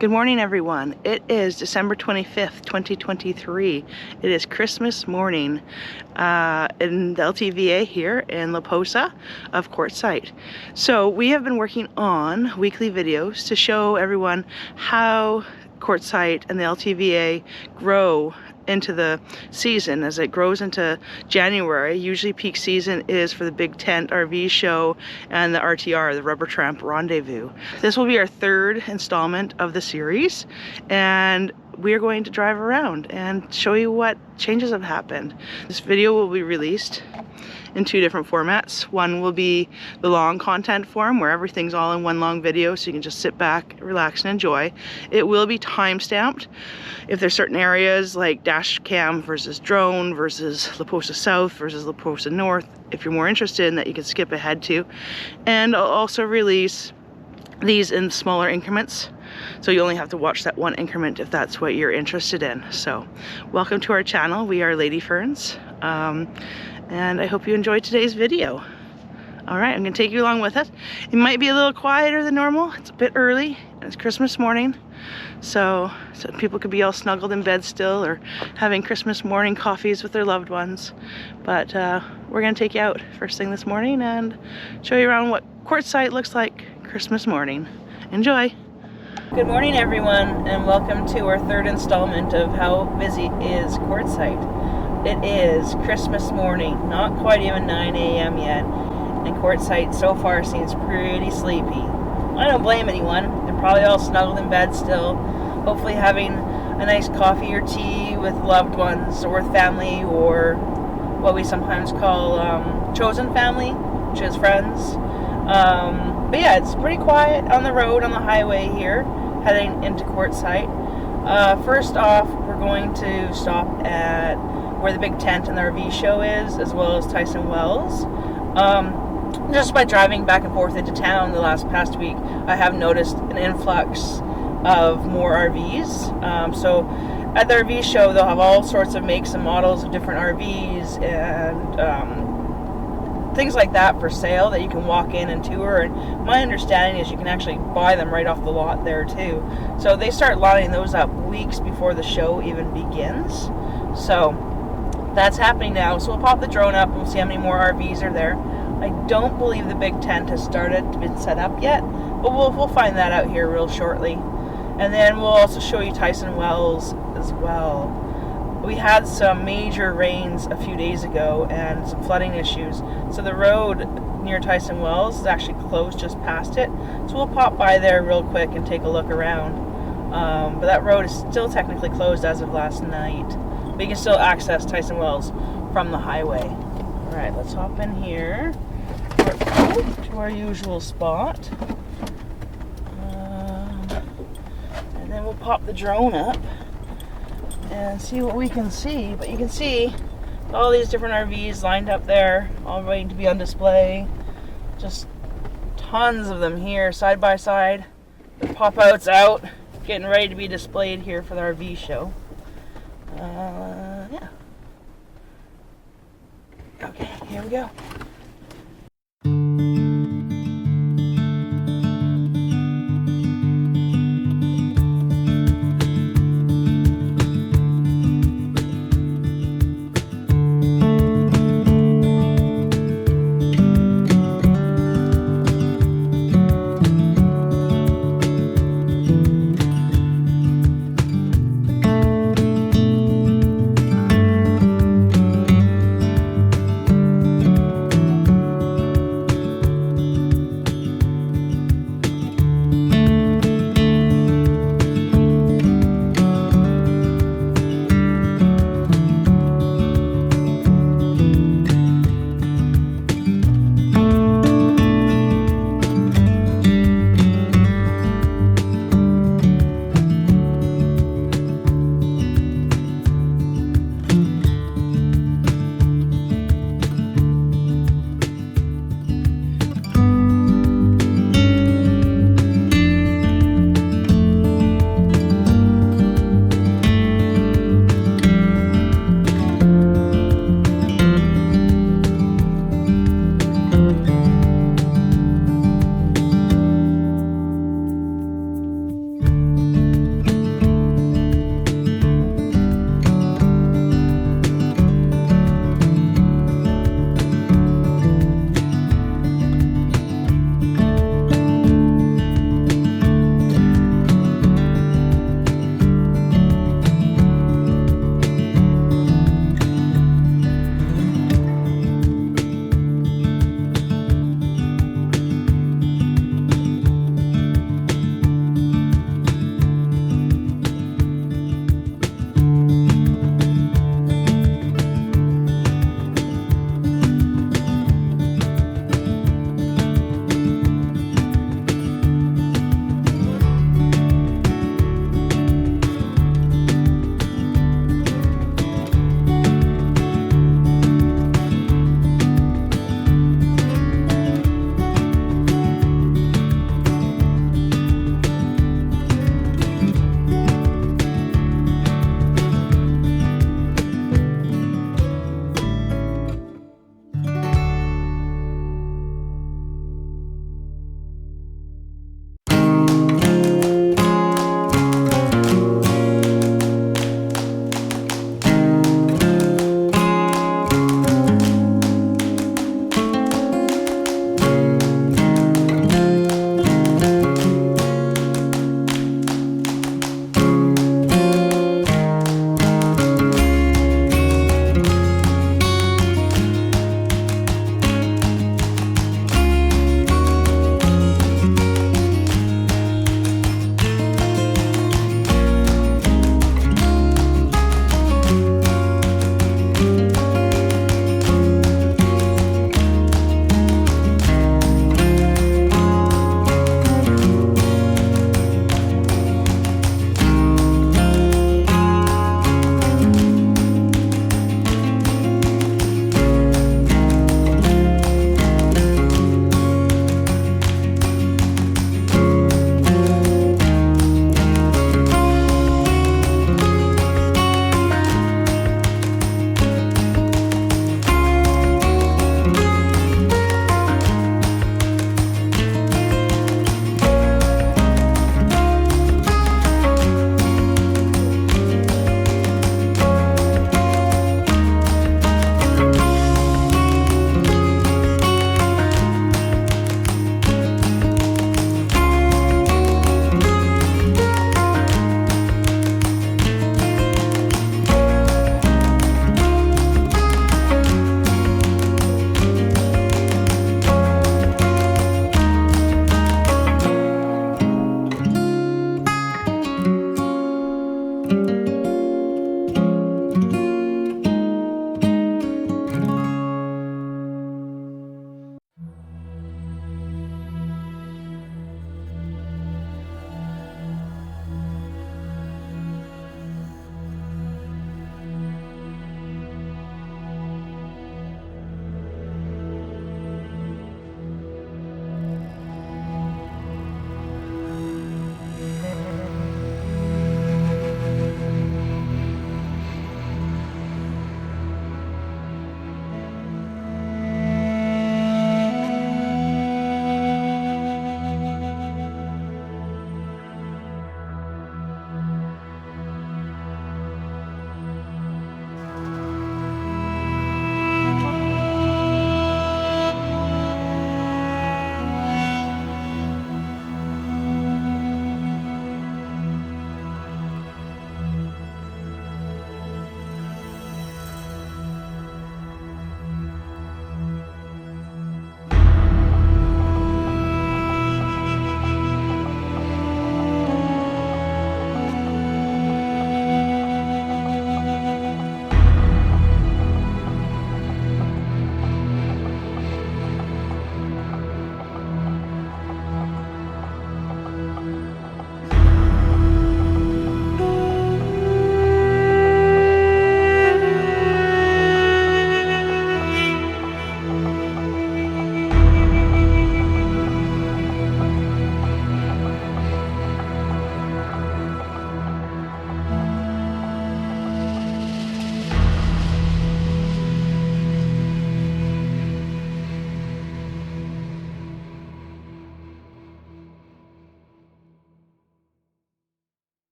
Good morning, everyone. It is December 25th, 2023. It is Christmas morning in the LTVA here in La Posa of Quartzsite. So we have been working on weekly videos to show everyone how Quartzsite and the LTVA grow into the season. As it grows into January, usually peak season is for the big tent RV show and the RTR, the Rubber Tramp Rendezvous. This will be our third installment of the series, and we are going to drive around and show you what changes have happened. This video will be released in two different formats. One will be the long content form where everything's all in one long video so you can just sit back, relax, and enjoy. It will be time-stamped. If there's certain areas like Dashcam versus drone versus La Posa South versus La Posa North, if you're more interested in that, you can skip ahead to. And I'll also release these in smaller increments, so you only have to watch that one increment if that's what you're interested in. So welcome to our channel. We are Lady Ferns, and I hope you enjoyed today's video. All right, I'm gonna take you along with it. It might be a little quieter than normal. It's a bit early, and it's Christmas morning, so people could be all snuggled in bed still or having Christmas morning coffees with their loved ones. But we're gonna take you out first thing this morning and show you around what Quartzsite looks like Christmas morning. Enjoy. Good morning, everyone, and welcome to our third installment of How Busy is Quartzsite. It is Christmas morning, not quite even 9 a.m. yet, and Quartzsite so far seems pretty sleepy. I don't blame anyone. They're probably all snuggled in bed still, hopefully having a nice coffee or tea with loved ones or with family, or what we sometimes call chosen family, which is friends. But yeah, it's pretty quiet on the road, on the highway here, heading into Quartzsite. First off, we're going to stop at where the big tent and the RV show is, as well as Tyson Wells. Just by driving back and forth into town the past week, I have noticed an influx of more RVs. So at the RV show, they'll have all sorts of makes and models of different RVs and things like that for sale that you can walk in and tour. And my understanding is you can actually buy them right off the lot there too. So they start lining those up weeks before the show even begins. So that's happening now. So we'll pop the drone up and we'll see how many more RVs are there. I don't believe the big tent has started to be set up yet, but we'll find that out here real shortly. And then we'll also show you Tyson Wells as well. We had some major rains a few days ago and some flooding issues, so the road near Tyson Wells is actually closed just past it. So we'll pop by there real quick and take a look around. But that road is still technically closed as of last night. But you can still access Tyson Wells from the highway. All right, let's hop in here to our usual spot. And then we'll pop the drone up and see what we can see. But you can see all these different RVs lined up there, all waiting to be on display. Just tons of them here, side by side. The pop-outs out, getting ready to be displayed here for the RV show. Yeah. Okay, here we go.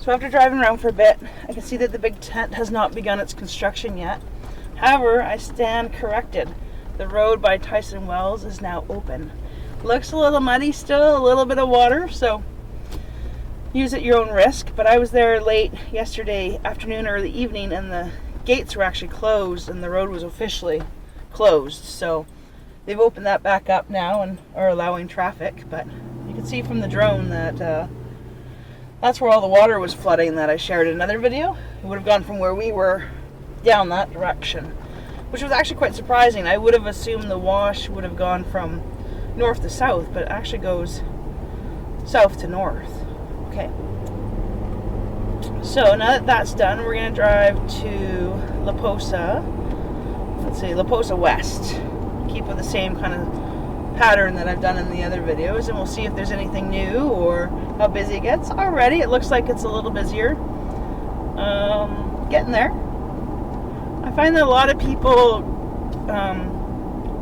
So after driving around for a bit, I can see that the big tent has not begun its construction yet. However, I stand corrected. The road by Tyson Wells is now open. Looks a little muddy still, a little bit of water, so use at your own risk. But I was there late yesterday afternoon, early evening, and the gates were actually closed and the road was officially closed. So they've opened that back up now and are allowing traffic. But you can see from the drone that that's where all the water was flooding that I shared in another video. It would have gone from where we were down that direction, which was actually quite surprising. I would have assumed the wash would have gone from north to south, but it actually goes south to north. Okay. So now that that's done, we're going to drive to La Posa. Let's see, La Posa West. Keep with the same kind of pattern that I've done in the other videos, and we'll see if there's anything new or how busy it gets. Already it looks like it's a little busier. Getting there. I find that a lot of people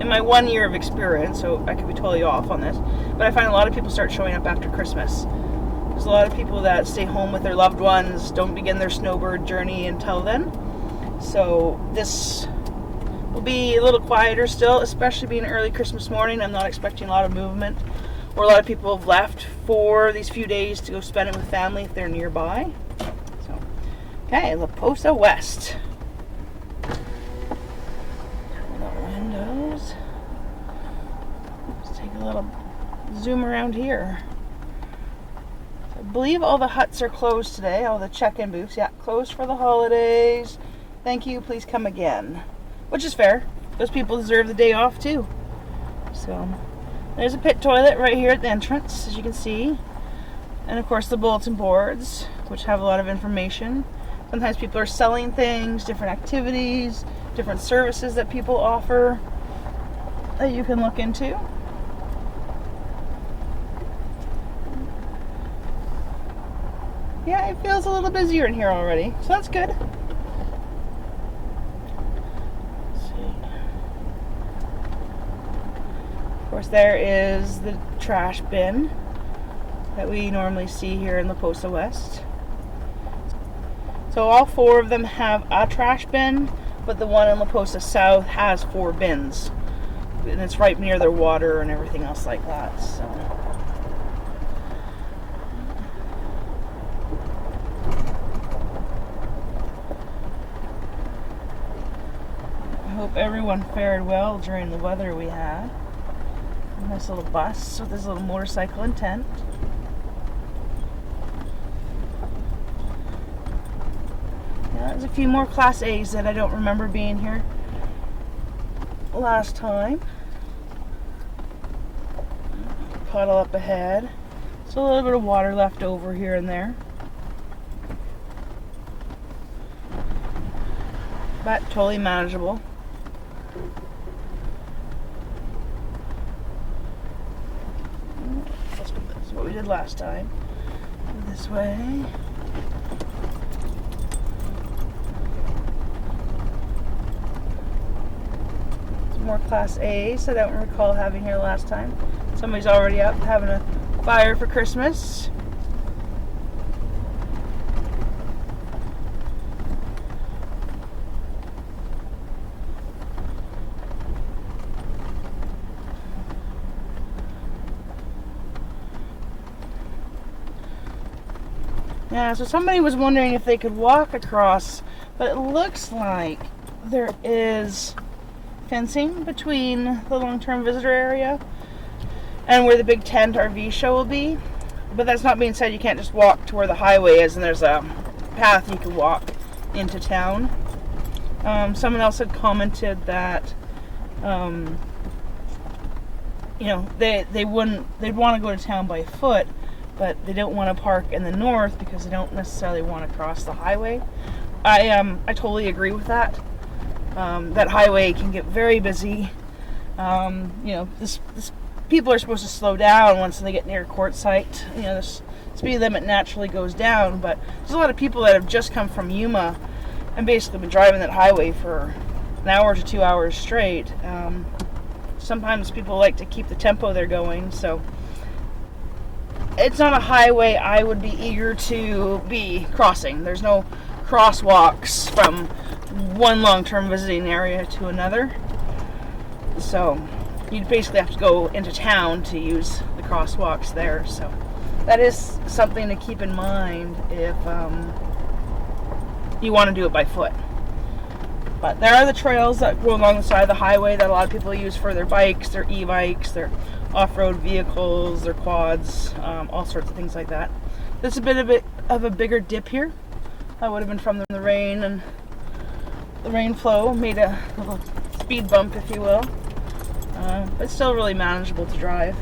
in my 1 year of experience, so I could be totally off on this, but I find a lot of people start showing up after Christmas. There's a lot of people that stay home with their loved ones, don't begin their snowbird journey until then. So this will be a little quieter still, especially being early Christmas morning. I'm not expecting a lot of movement, or a lot of people have left for these few days to go spend it with family if they're nearby. So, okay, La Posa West. Turn the windows. Let's take a little zoom around here. I believe all the huts are closed today, all the check-in booths. Yeah, closed for the holidays. Thank you, please come again. Which is fair. Those people deserve the day off too. So, there's a pit toilet right here at the entrance, as you can see. And of course the bulletin boards, which have a lot of information. Sometimes people are selling things, different activities, different services that people offer that you can look into. Yeah, it feels a little busier in here already, so that's good. Of course, there is the trash bin that we normally see here in La Posa West. So all four of them have a trash bin, but the one in La Posa South has 4 bins. And it's right near their water and everything else like that. So I hope everyone fared well during the weather we had. Nice little bus with this little motorcycle and tent. Yeah, there's a few more Class A's that I don't remember being here last time. Puddle up ahead. So a little bit of water left over here and there. But totally manageable. That's what we did last time. Go this way. Some more Class A's I don't recall having here last time. Somebody's already up having a fire for Christmas. Yeah, so somebody was wondering if they could walk across, but it looks like there is fencing between the long-term visitor area and where the big tent RV show will be. But that's not being said, you can't just walk to where the highway is and there's a path you can walk into town. Someone else had commented that you know, they'd want to go to town by foot, but they don't want to park in the north because they don't necessarily want to cross the highway. I totally agree with that. That highway can get very busy. You know, this people are supposed to slow down once they get near Quartzsite. You know, the speed limit naturally goes down, but there's a lot of people that have just come from Yuma and basically been driving that highway for an hour to 2 hours straight. Sometimes people like to keep the tempo they're going, so it's not a highway I would be eager to be crossing. There's no crosswalks from one long-term visiting area to another. So you'd basically have to go into town to use the crosswalks there. So that is something to keep in mind if you want to do it by foot. But there are the trails that go along the side of the highway that a lot of people use for their bikes, their e-bikes, their off-road vehicles, their quads, all sorts of things like that. There's a bit of a bigger dip here. That would have been from the rain, and the rain flow made a little speed bump, if you will. But still really manageable to drive.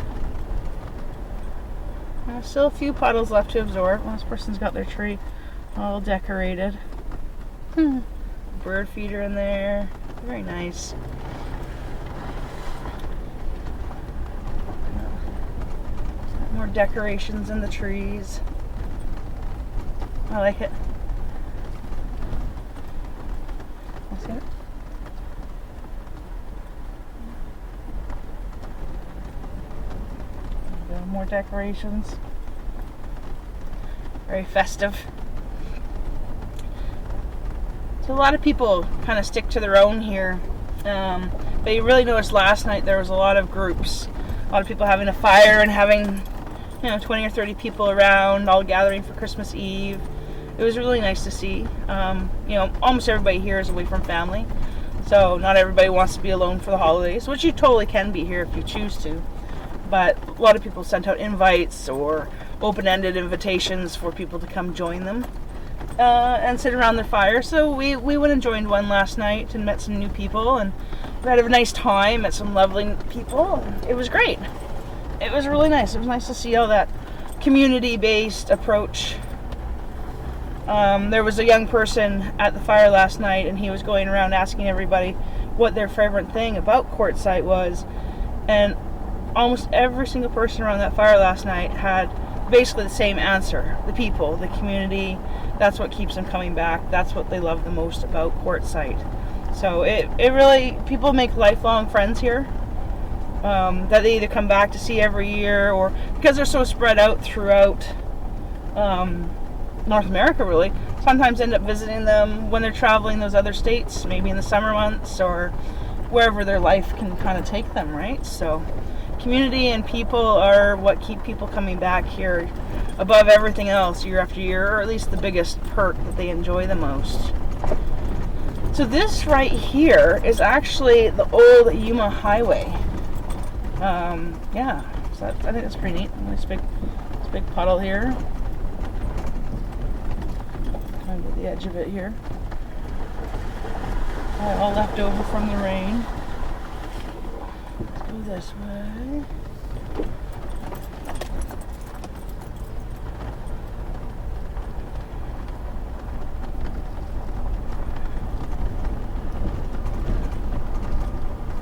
Still a few puddles left to absorb. Well, this person's got their tree all decorated. Bird feeder in there. Very nice. More decorations in the trees. I like it. See it? More decorations. Very festive. So a lot of people kind of stick to their own here. But you really noticed last night there was a lot of groups. A lot of people having a fire and having, 20 or 30 people around, all gathering for Christmas Eve. It was really nice to see. Almost everybody here is away from family. So not everybody wants to be alone for the holidays, which you totally can be here if you choose to. But a lot of people sent out invites or open-ended invitations for people to come join them and sit around their fire. So we went and joined one last night and met some new people, and we had a nice time, met some lovely people. It was great. It was really nice. It was nice to see all that community-based approach. There was a young person at the fire last night, and he was going around asking everybody what their favorite thing about Quartzsite was, and almost every single person around that fire last night had basically the same answer. The people, the community, that's what keeps them coming back. That's what they love the most about Quartzsite. So it really, people make lifelong friends here that they either come back to see every year, or because they're so spread out throughout North America, really, sometimes end up visiting them when they're traveling those other states, maybe in the summer months or wherever their life can kind of take them, right? So community and people are what keep people coming back here above everything else year after year, or at least the biggest perk that they enjoy the most. So this right here is actually the old Yuma Highway. So I think that's pretty neat. This big puddle here. Kind of at the edge of it here. All left over from the rain. Let's go this way.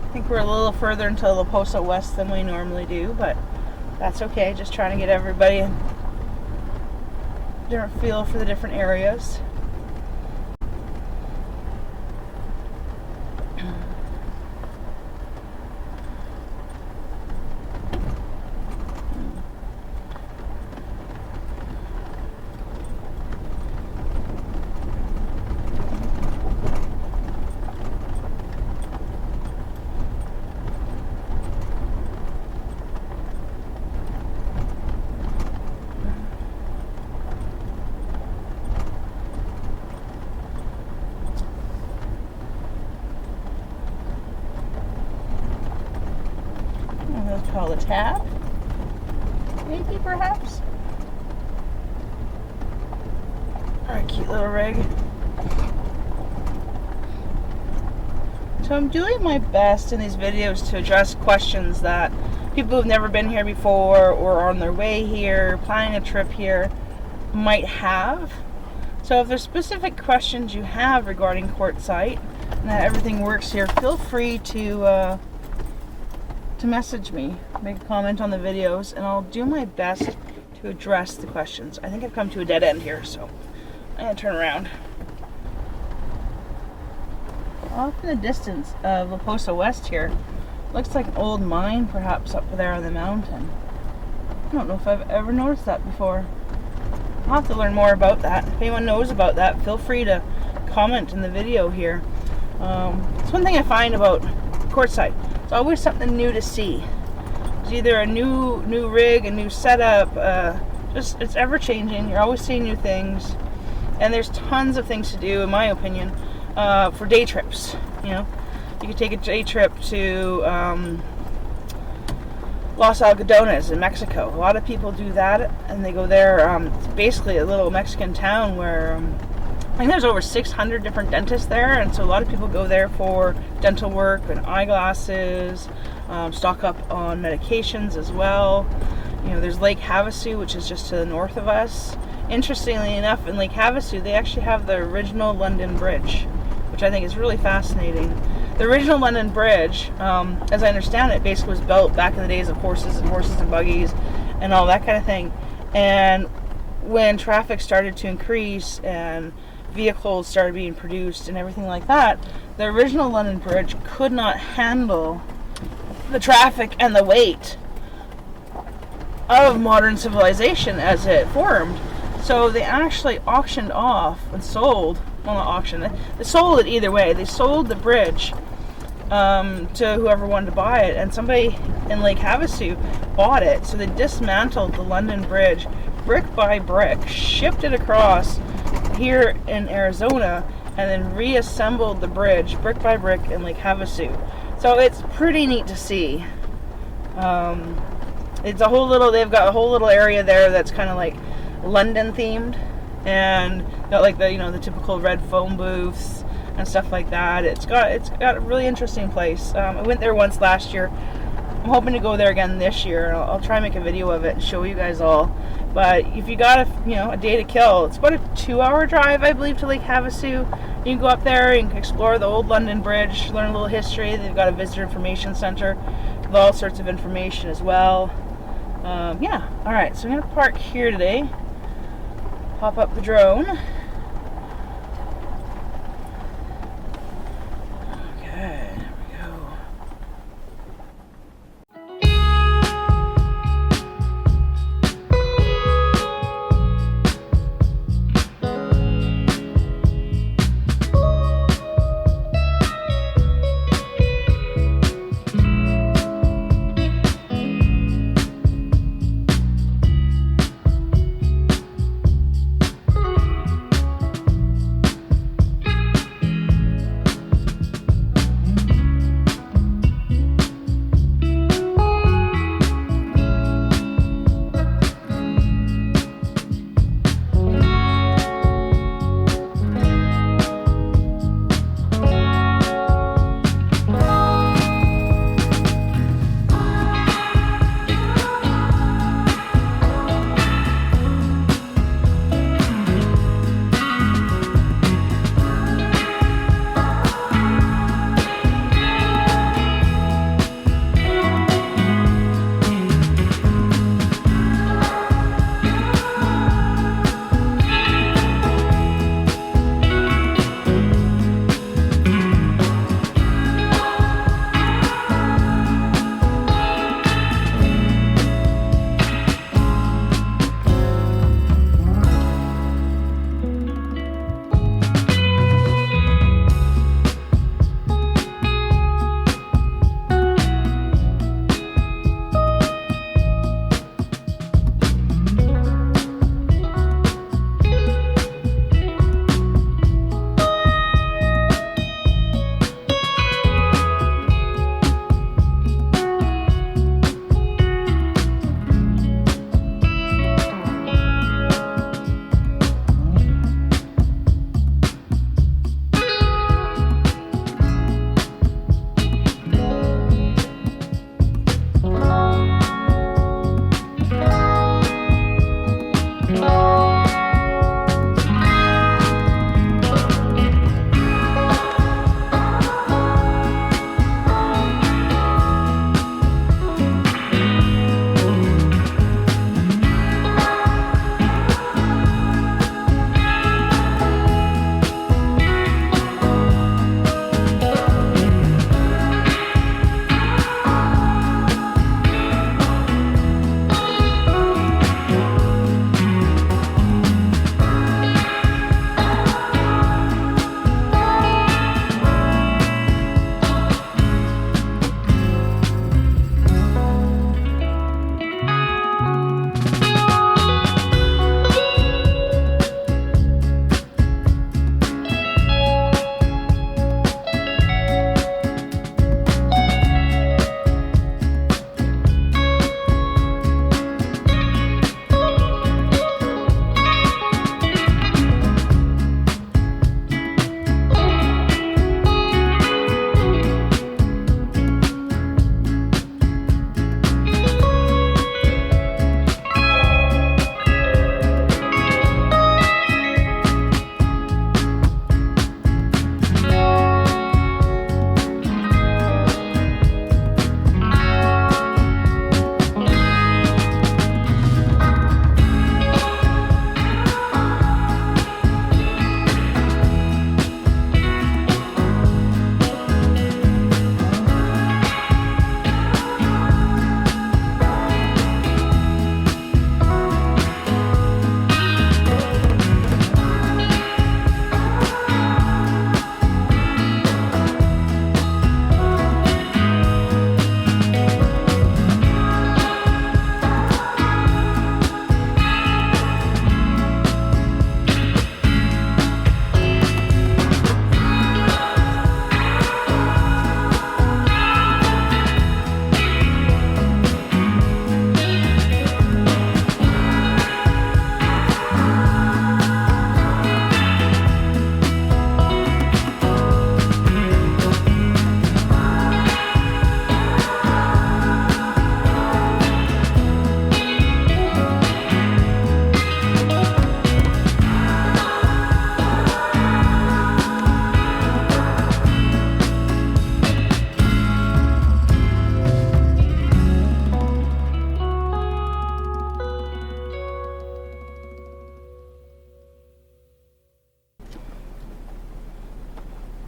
I think we're a little further into La Posa West than we normally do, but that's okay. Just trying to get everybody a different feel for the different areas. Call a tap, maybe, perhaps. Our cute little rig. So I'm doing my best in these videos to address questions that people who've never been here before or are on their way here, planning a trip here, might have. So if there's specific questions you have regarding Quartzsite and that everything works here, feel free to message me, make a comment on the videos, and I'll do my best to address the questions. I think I've come to a dead end here, so I'm gonna turn around. Off in the distance of La Posa West here, looks like an old mine perhaps up there on the mountain. I don't know if I've ever noticed that before. I'll have to learn more about that. If anyone knows about that, feel free to comment in the video here. It's one thing I find about Quartzsite. It's always something new to see. It's either a new rig, a new setup. Just it's ever changing. You're always seeing new things, and there's tons of things to do, in my opinion, for day trips. You know, you could take a day trip to Los Algodones in Mexico. A lot of people do that, and they go there. It's basically a little Mexican town where I think there's over 600 different dentists there, and so a lot of people go there for dental work and eyeglasses, stock up on medications as well. You know, there's Lake Havasu, which is just to the north of us. Interestingly enough, in Lake Havasu, they actually have the original London Bridge, which I think is really fascinating. The original London Bridge, as I understand it, basically was built back in the days of horses and buggies and all that kind of thing. And when traffic started to increase and vehicles started being produced and everything like that, the original London Bridge could not handle the traffic and the weight of modern civilization as it formed. So they actually auctioned off and sold, well, not auctioned, they sold it either way. They sold the bridge to whoever wanted to buy it, and somebody in Lake Havasu bought it. So they dismantled the London Bridge brick by brick, shipped it across here in Arizona, and then reassembled the bridge brick by brick in Lake Havasu. So it's pretty neat to see. It's a whole little, they've got a whole little area there that's kind of like London themed, and got like the, you know, the typical red phone booths and stuff like that. It's got a really interesting place. I went there once last year. I'm hoping to go there again this year. I'll try and make a video of it and show you guys all. But if you got a day to kill, it's about a 2-hour drive, I believe, to Lake Havasu. You can go up there and explore the old London Bridge, learn a little history. They've got a visitor information center with all sorts of information as well. Yeah, all right. So I'm gonna park here today. Pop up the drone. Okay.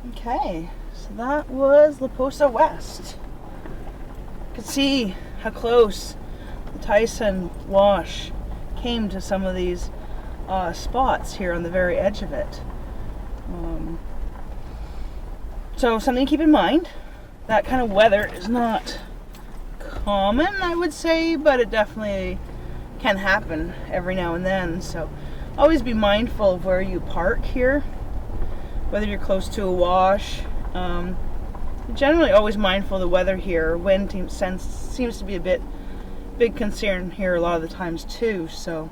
Okay, so that was La Posa West. You can see how close the Tyson Wash came to some of these spots here on the very edge of it. So something to keep in mind. That kind of weather is not common, I would say, but it definitely can happen every now and then. So always be mindful of where you park here, whether you're close to a wash. Generally always mindful of the weather here. Wind seems to be a big concern here a lot of the times too. So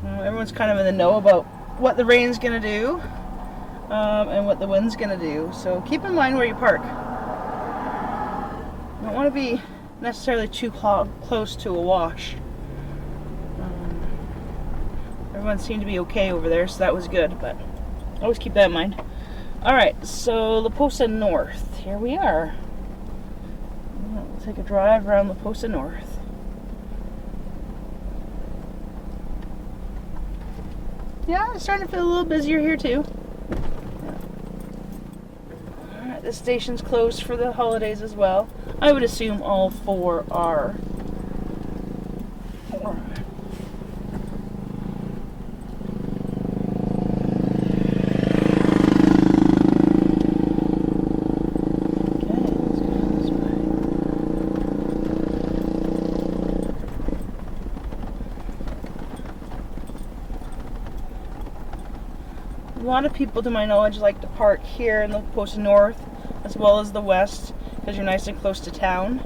everyone's kind of in the know about what the rain's gonna do and what the wind's gonna do. So keep in mind where you park. You don't want to be necessarily too close to a wash. Everyone seemed to be okay over there, so that was good, but always keep that in mind. Alright, so La Posa North. Here we are. We'll take a drive around La Posa North. Yeah, it's starting to feel a little busier here too. Alright, this station's closed for the holidays as well. I would assume all four are. A lot of people, to my knowledge, like to park here in the La Posa North as well as the West because you're nice and close to town.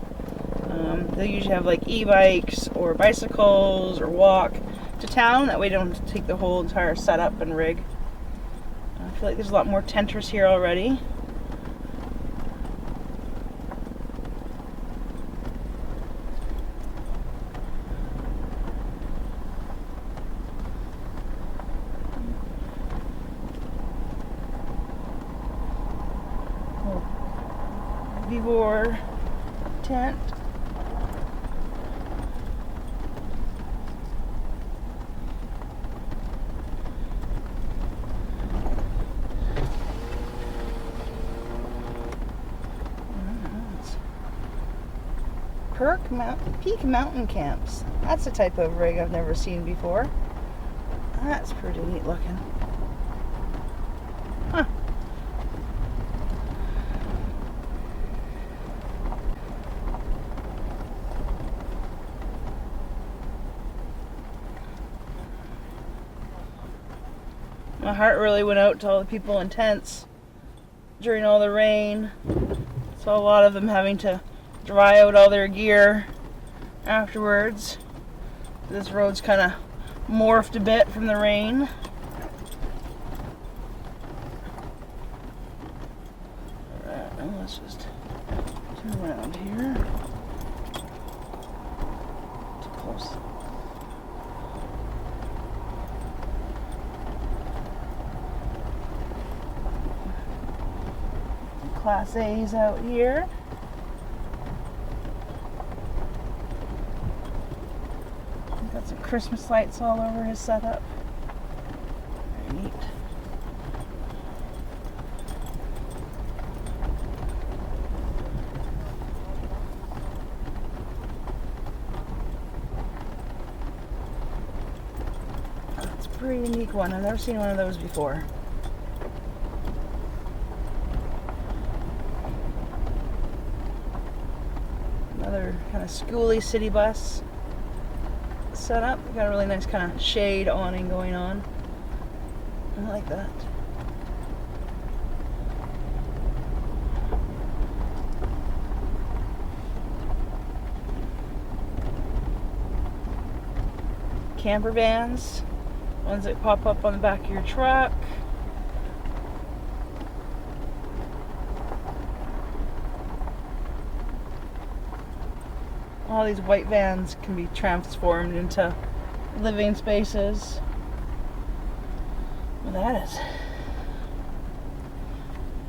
They usually have like e-bikes or bicycles or walk to town. That way you don't have to take the whole entire setup and rig. I feel like there's a lot more tenters here already. Vivor tent. Peak Mountain Camps. That's a type of rig I've never seen before. That's pretty neat looking. Huh. My heart really went out to all the people in tents during all the rain. Saw a lot of them having to dry out all their gear afterwards. This road's kind of morphed a bit from the rain. Alright, now let's just turn around here. Too close. Class A's out here. Got some Christmas lights all over his setup. Very neat. That's a pretty unique one. I've never seen one of those before. Another kind of schooly city bus setup. Got a really nice kind of shade awning going on. I like that. Camper vans, ones that pop up on the back of your truck. All these white vans can be transformed into living spaces. Well,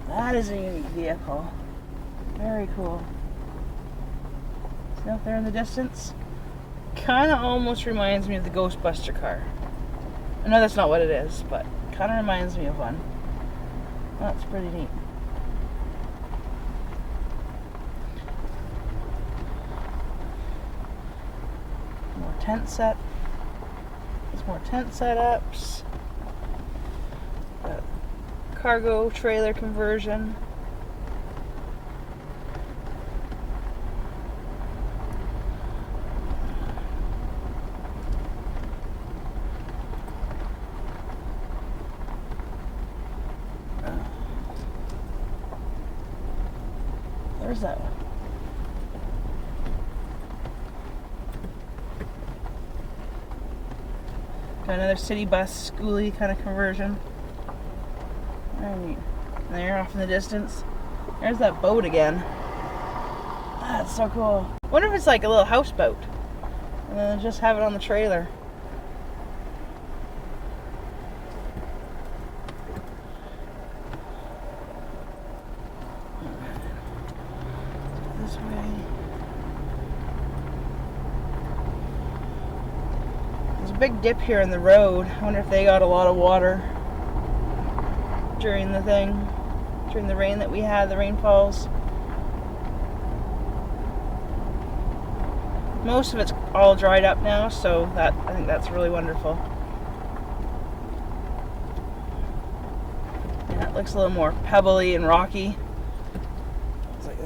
that is a unique vehicle. Very cool. See out there in the distance? Kind of almost reminds me of the Ghostbuster car. I know that's not what it is, but kind of reminds me of one. That's pretty neat. tent set. There's more tent setups. Got cargo trailer conversion. There's that one. Got another city bus schoolie kind of conversion. Very neat. There, off in the distance. There's that boat again. That's so cool. I wonder if it's like a little houseboat. And then just have it on the trailer. This way. There's a big dip here in the road. I wonder if they got a lot of water during the rain that we had, the rainfalls. Most of it's all dried up now, so I think that's really wonderful. Yeah, it looks a little more pebbly and rocky. Looks like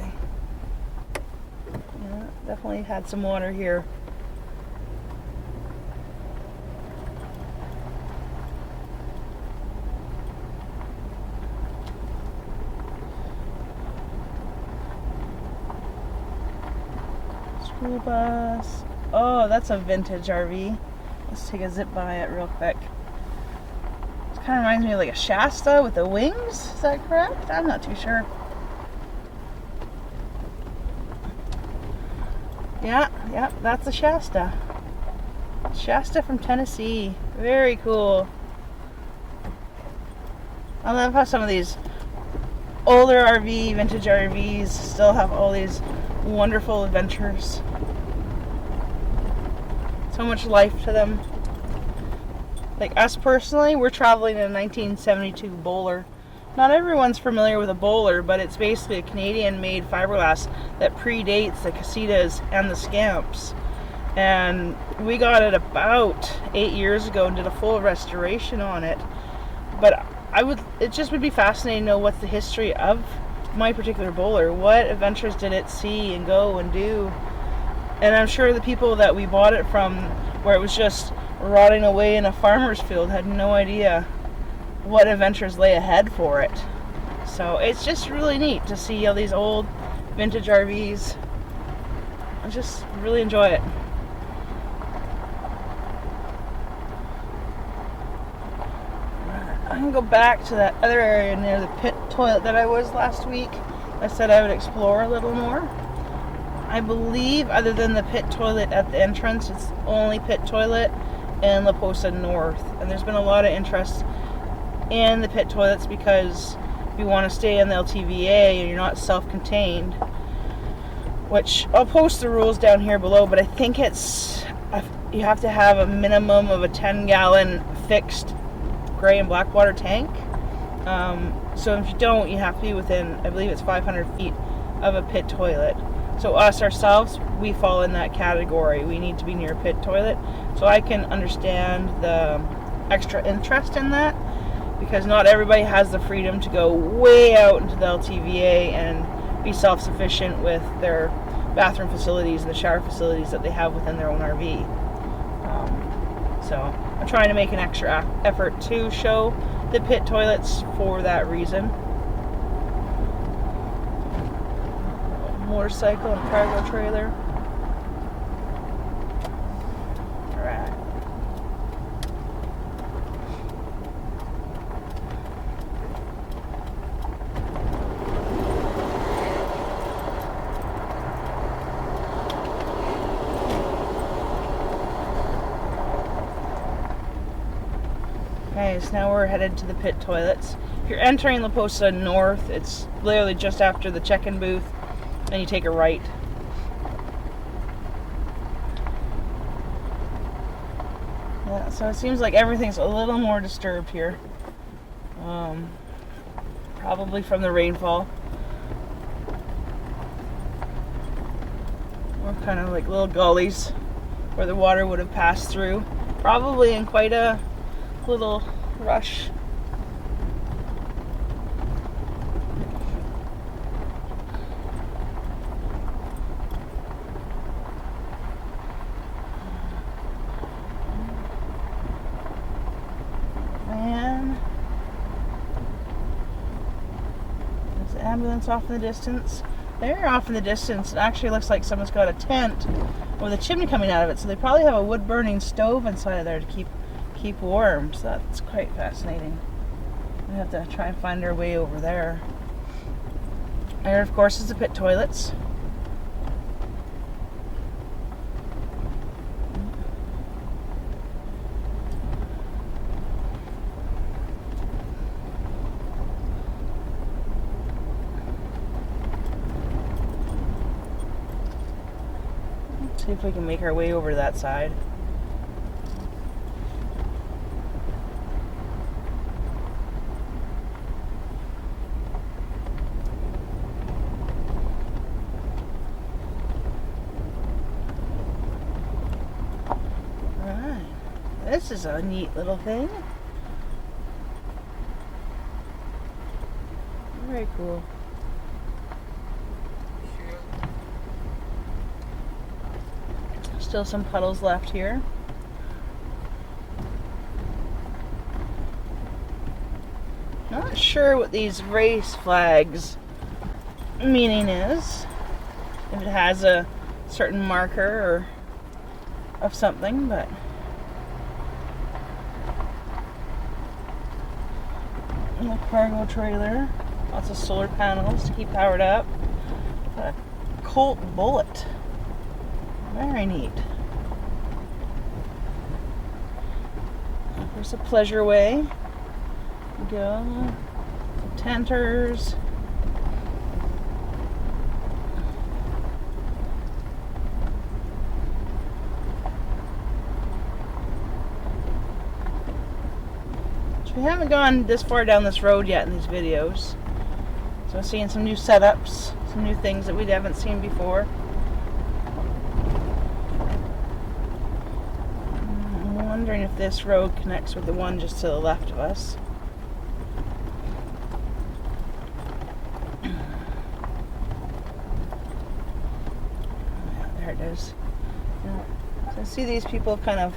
yeah, definitely had some water here. School bus. Oh, that's a vintage RV. Let's take a zip by it real quick. It kind of reminds me of like a Shasta with the wings. Is that correct? I'm not too sure. Yeah, that's a Shasta. Shasta from Tennessee. Very cool. I love how some of these older vintage RVs still have all these wonderful adventures. So much life to them. Like us personally, we're traveling in a 1972 Bowler. Not everyone's familiar with a Bowler, but it's basically a Canadian-made fiberglass that predates the Casitas and the Scamps. And we got it about 8 years ago and did a full restoration on it. But it just would be fascinating to know what's the history of my particular Bowler. What adventures did it see and go and do? And I'm sure the people that we bought it from, where it was just rotting away in a farmer's field, had no idea what adventures lay ahead for it. So it's just really neat to see all these old vintage RVs. I just really enjoy it. I can go back to that other area near the pit toilet that I was last week. I said I would explore a little more. I believe, other than the pit toilet at the entrance, it's the only pit toilet in La Posa North. And there's been a lot of interest in the pit toilets because you want to stay in the LTVA and you're not self-contained. Which, I'll post the rules down here below, but I think you have to have a minimum of a 10-gallon fixed gray and black water tank. So if you don't, you have to be within, I believe it's 500 feet of a pit toilet. So us ourselves, we fall in that category. We need to be near a pit toilet. So I can understand the extra interest in that, because not everybody has the freedom to go way out into the LTVA and be self-sufficient with their bathroom facilities and the shower facilities that they have within their own RV. So I'm trying to make an extra effort to show the pit toilets for that reason. Motorcycle and cargo trailer. Alright. Okay, so now we're headed to the pit toilets. If you're entering La Posa North, it's literally just after the check-in booth. Then you take a right. Yeah, so it seems like everything's a little more disturbed here. Probably from the rainfall. Or kind of like little gullies where the water would have passed through. Probably in quite a little rush. And there's the ambulance off in the distance. They're off in the distance. It actually looks like someone's got a tent with a chimney coming out of it, so they probably have a wood burning stove inside of there to keep warm. So that's quite fascinating. We have to try and find our way over there. There, of course, is the pit toilets. See if we can make our way over to that side. Alright, this is a neat little thing. Very cool. Still some puddles left here. Not sure what these race flags meaning is. If it has a certain marker or of something, but a cargo trailer, lots of solar panels to keep powered up. A Colt Bullet. Very neat. There's a pleasure way. Go. Tenters. So we haven't gone this far down this road yet in these videos. So I'm seeing some new setups, some new things that we haven't seen before. I'm wondering if this road connects with the one just to the left of us. There it is. Yeah. So I see these people have kind of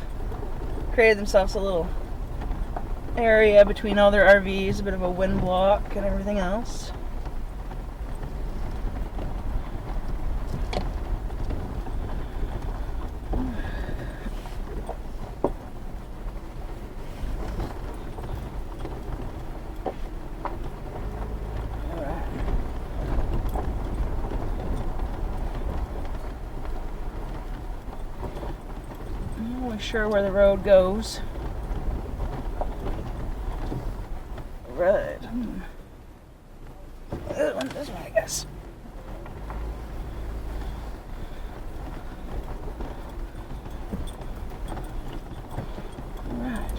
created themselves a little area between all their RVs, a bit of a wind block and everything else. Sure where the road goes. Right. This one, I guess. Alright.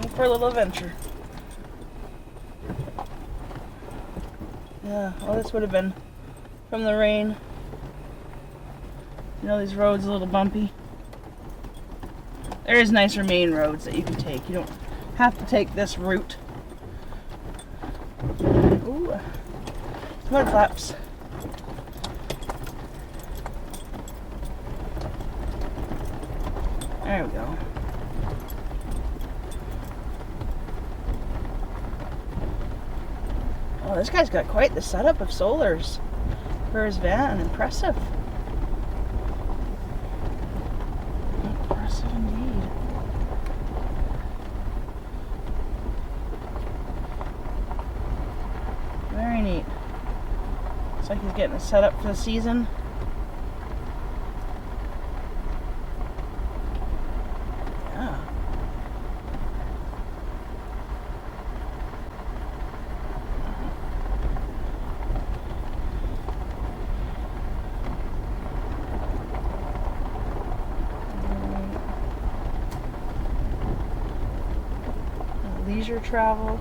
Go for a little adventure. Yeah, well, this would have been from the rain. You know, these roads are a little bumpy. There is nicer main roads that you can take. You don't have to take this route. Ooh, mud flaps. There we go. Oh, this guy's got quite the setup of solars for his van. Impressive. Impressive indeed. Very neat. Looks like he's getting it set up for the season. Yeah. Leisure travel.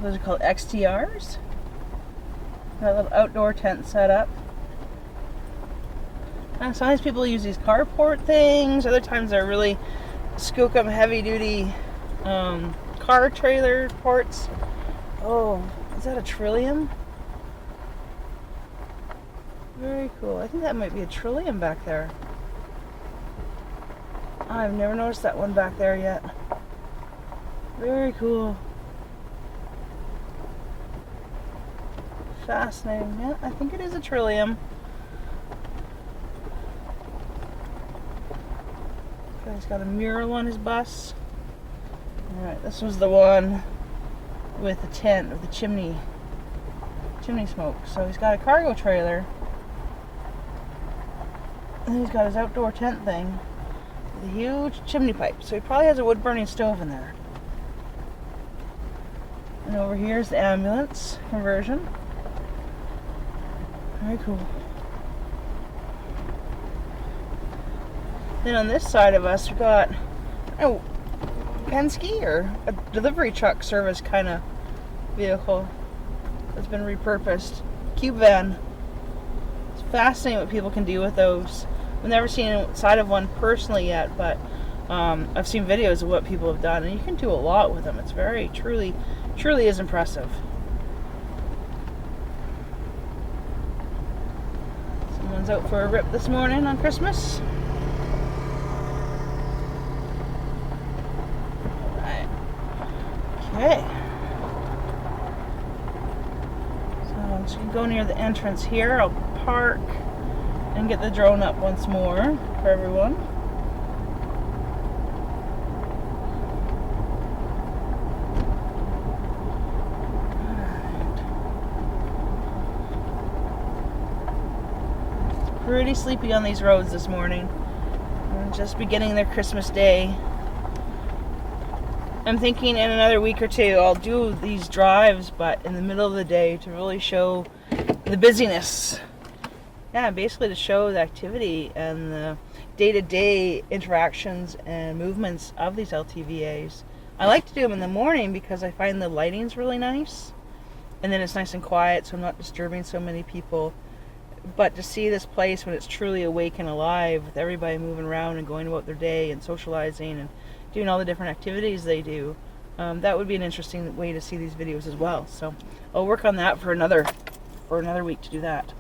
Those are called XTRs. Got a little outdoor tent set up. And sometimes people use these carport things. Other times they're really skookum heavy duty car trailer ports. Oh, is that a Trillium? Very cool. I think that might be a Trillium back there. I've never noticed that one back there yet. Very cool. Fascinating. Yeah, I think it is a Trillium. Guy's got a mural on his bus. Alright, this was the one with the tent, with the chimney smoke. So he's got a cargo trailer. And he's got his outdoor tent thing with a huge chimney pipe. So he probably has a wood burning stove in there. And over here is the ambulance conversion. Very cool. Then on this side of us, we've got Penske or a delivery truck service kind of vehicle that's been repurposed. Cube van. It's fascinating what people can do with those. I've never seen inside of one personally yet, but I've seen videos of what people have done, and you can do a lot with them. It's very, truly is impressive. Someone's out for a rip this morning on Christmas. Okay. So I'm just going to go near the entrance here. I'll park and get the drone up once more for everyone. Alright. It's pretty sleepy on these roads this morning. We're just beginning their Christmas day. I'm thinking in another week or two I'll do these drives, but in the middle of the day to really show the busyness. Yeah, basically to show the activity and the day-to-day interactions and movements of these LTVAs. I like to do them in the morning because I find the lighting's really nice. And then it's nice and quiet, so I'm not disturbing so many people. But to see this place when it's truly awake and alive, with everybody moving around and going about their day and socializing and doing all the different activities they do, that would be an interesting way to see these videos as well. So I'll work on that for another week to do that.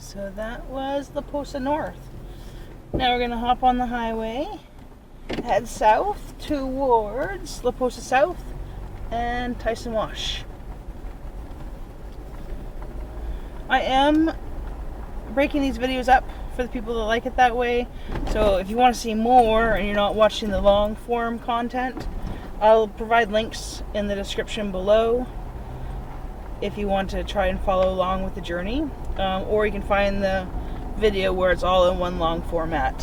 So that was La Posa North. Now we're going to hop on the highway, head south towards La Posa South and Tyson Wash. I am breaking these videos up for the people that like it that way. So if you want to see more and you're not watching the long form content, I'll provide links in the description below if you want to try and follow along with the journey. Or you can find the video where it's all in one long format.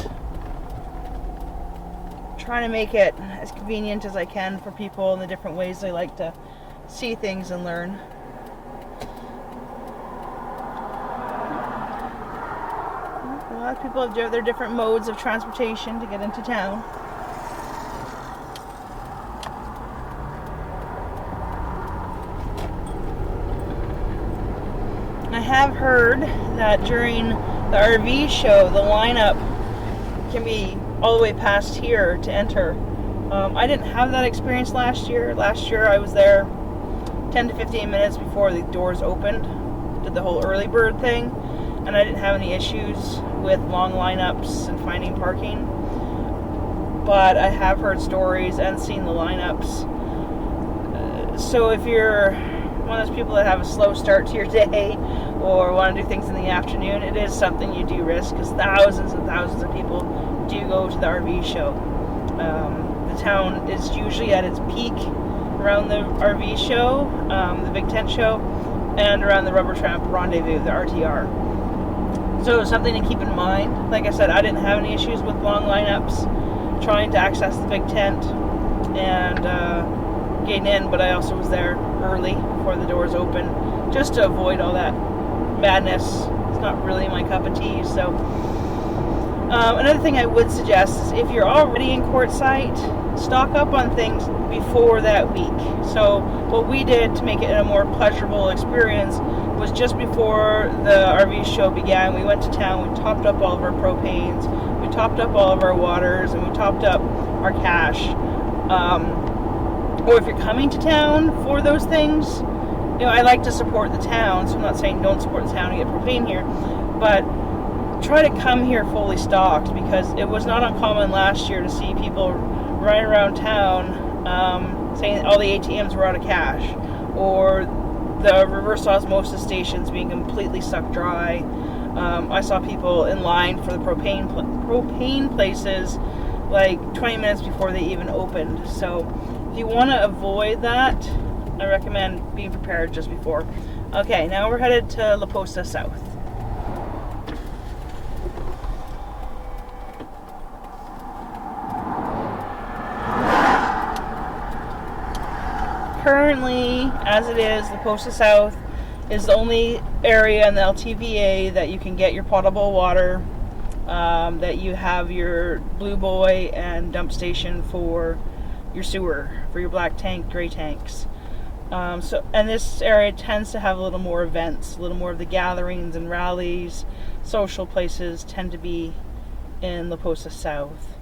Trying to make it as convenient as I can for people in the different ways they like to see things and learn. A lot of people have their different modes of transportation to get into town. I have heard that during the RV show, the lineup can be all the way past here to enter. I didn't have that experience last year. Last year I was there 10 to 15 minutes before the doors opened, did the whole early bird thing, and I didn't have any issues with long lineups and finding parking. But I have heard stories and seen the lineups. So if you're one of those people that have a slow start to your day or want to do things in the afternoon, it is something you do risk, because thousands and thousands of people do go to the RV show. The town is usually at its peak around the RV show, the big tent show, and around the Rubber Tramp Rendezvous, the RTR. So something to keep in mind. Like I said, I didn't have any issues with long lineups trying to access the big tent and getting in, but I also was there early before the doors open just to avoid all that madness. It's not really my cup of tea. So another thing I would suggest is if you're already in Quartzsite, stock up on things before that week. So what we did to make it a more pleasurable experience was just before the RV show began, we went to town, we topped up all of our propanes, we topped up all of our waters, and we topped up our cash. Or if you're coming to town for those things, you know, I like to support the town, so I'm not saying don't support the town and get propane here, but try to come here fully stocked, because it was not uncommon last year to see people running around town saying all the ATMs were out of cash, or the reverse osmosis stations being completely sucked dry. I saw people in line for the propane places like 20 minutes before they even opened. So if you want to avoid that, I recommend being prepared just before. Okay, now we're headed to La Posa South. Currently, as it is, La Posa South is the only area in the LTVA that you can get your potable water, that you have your Blue Boy and dump station for your sewer, for your black tank, gray tanks. And this area tends to have a little more events, a little more of the gatherings and rallies, social places tend to be in La Posa South.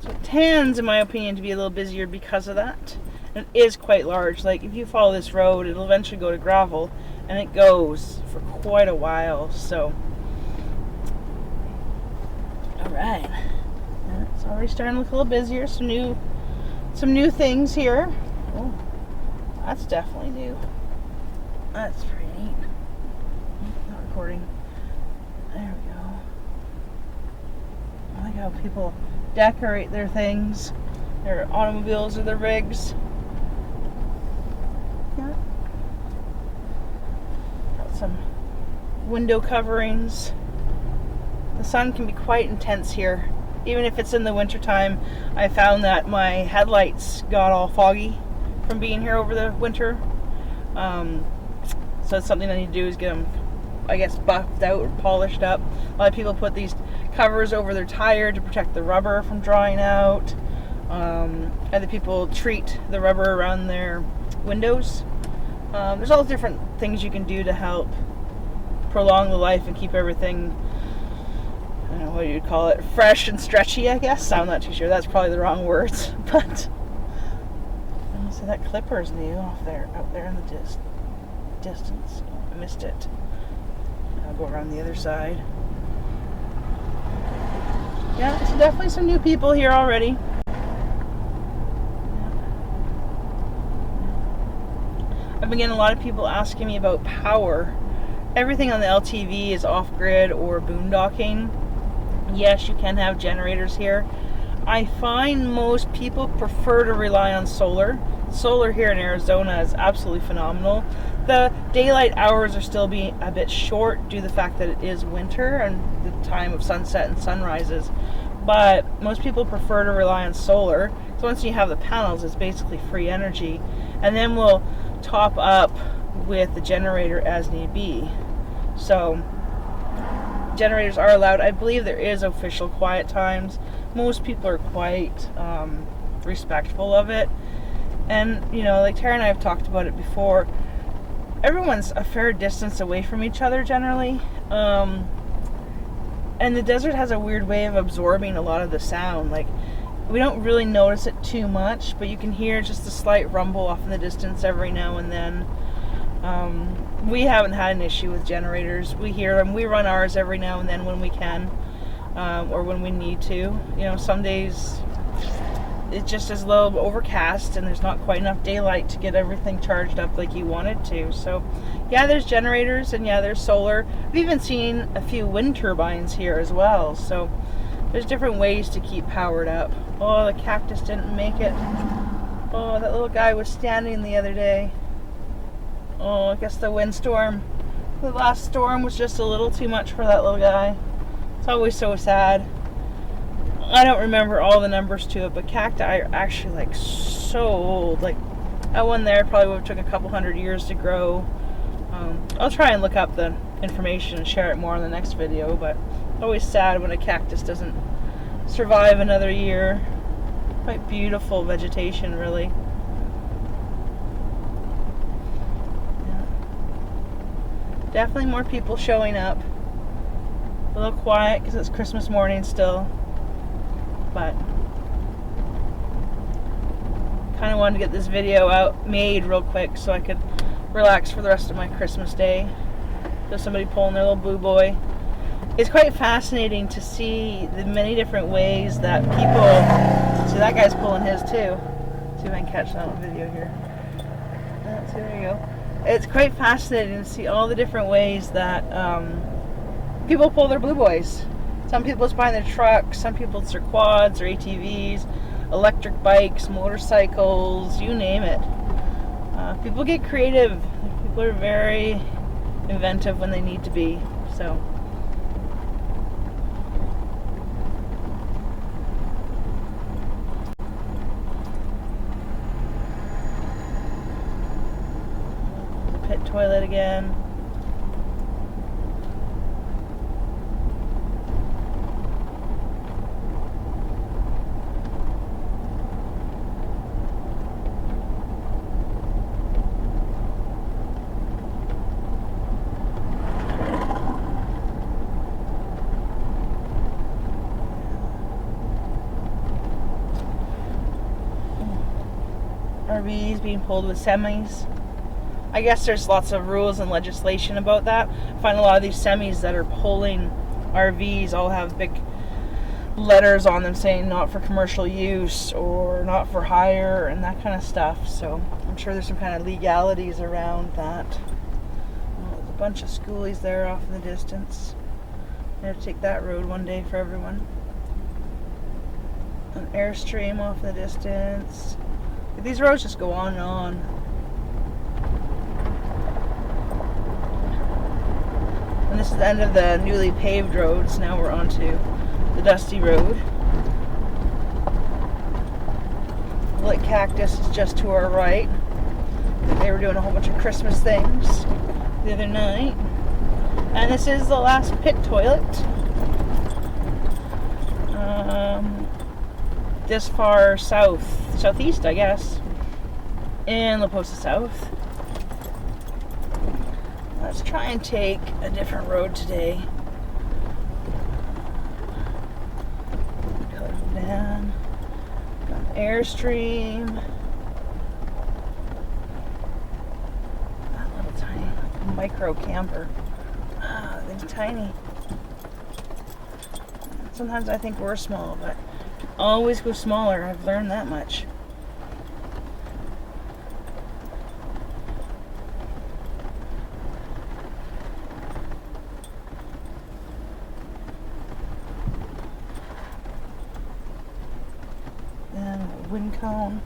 So it tends, in my opinion, to be a little busier because of that. And it is quite large. Like, if you follow this road, it'll eventually go to gravel, and it goes for quite a while. So, alright, it's already starting to look a little busier. Some new things here. Oh, that's definitely new. That's pretty neat. Not recording. There we go. I like how people decorate their things, their automobiles or their rigs. Yeah. Got some window coverings. The sun can be quite intense here. Even if it's in the winter time, I found that my headlights got all foggy from being here over the winter. So it's something I need to do is get them, I guess, buffed out or polished up. A lot of people put these covers over their tire to protect the rubber from drying out. Other people treat the rubber around their windows. There's all different things you can do to help prolong the life and keep everything, I don't know what you'd call it, fresh and stretchy, I guess. I'm not too sure. That's probably the wrong words. But so that clipper's new off there, out there in the distance. I missed it. I'll go around the other side. Yeah, so definitely some new people here already. I've been getting a lot of people asking me about power. Everything on the LTV is off-grid or boondocking. Yes, you can have generators here. I find most people prefer to rely on solar. Solar here in Arizona is absolutely phenomenal. The daylight hours are still being a bit short due to the fact that it is winter and the time of sunset and sunrises. But most people prefer to rely on solar. So once you have the panels, it's basically free energy. And then we'll top up with the generator as need be. So generators are allowed. I believe there is official quiet times. Most people are quite respectful of it. And, you know, like Tara and I have talked about it before, everyone's a fair distance away from each other generally. And the desert has a weird way of absorbing a lot of the sound. Like, we don't really notice it too much, but you can hear just a slight rumble off in the distance every now and then. We haven't had an issue with generators. We hear them. We run ours every now and then when we can, or when we need to. You know, some days it's just as low overcast and there's not quite enough daylight to get everything charged up like you wanted to. So yeah, there's generators and yeah, there's solar. We've even seen a few wind turbines here as well. So there's different ways to keep powered up. Oh, the cactus didn't make it. Oh, that little guy was standing the other day. Oh, I guess the windstorm, the last storm was just a little too much for that little guy. It's always so sad. I don't remember all the numbers to it, but cacti are actually like so old. Like that one there probably would have took a couple hundred years to grow. I'll try and look up the information and share it more in the next video, but always sad when a cactus doesn't survive another year. Quite beautiful vegetation, really. Definitely more people showing up. A little quiet because it's Christmas morning still. But kind of wanted to get this video made real quick so I could relax for the rest of my Christmas day. Just somebody pulling their little boo boy. It's quite fascinating to see the many different ways that people... See, that guy's pulling his too. See if I can catch that on video here. See, there you go. It's quite fascinating to see all the different ways that people pull their blue boys. Some people it's behind their trucks, some people it's their quads or ATVs, electric bikes, motorcycles, you name it. People get creative. People are very inventive when they need to be. So. Pit toilet again. RVs being pulled with semis. I guess there's lots of rules and legislation about that. I find a lot of these semis that are pulling RVs all have big letters on them saying not for commercial use or not for hire and that kind of stuff. So I'm sure there's some kind of legalities around that. Oh, there's a bunch of schoolies there off in the distance. I have to take that road one day for everyone. An Airstream off in the distance. These roads just go on and on. And this is the end of the newly paved roads. Now we're onto the dusty road. The lit cactus is just to our right. They were doing a whole bunch of Christmas things the other night. And this is the last pit toilet. This far southeast, I guess, in La Posa South. Let's try and take a different road today. Go down. Got an Airstream. That little tiny micro camper. That thing's tiny. Sometimes I think we're small, but always go smaller. I've learned that much. Then a wind cone.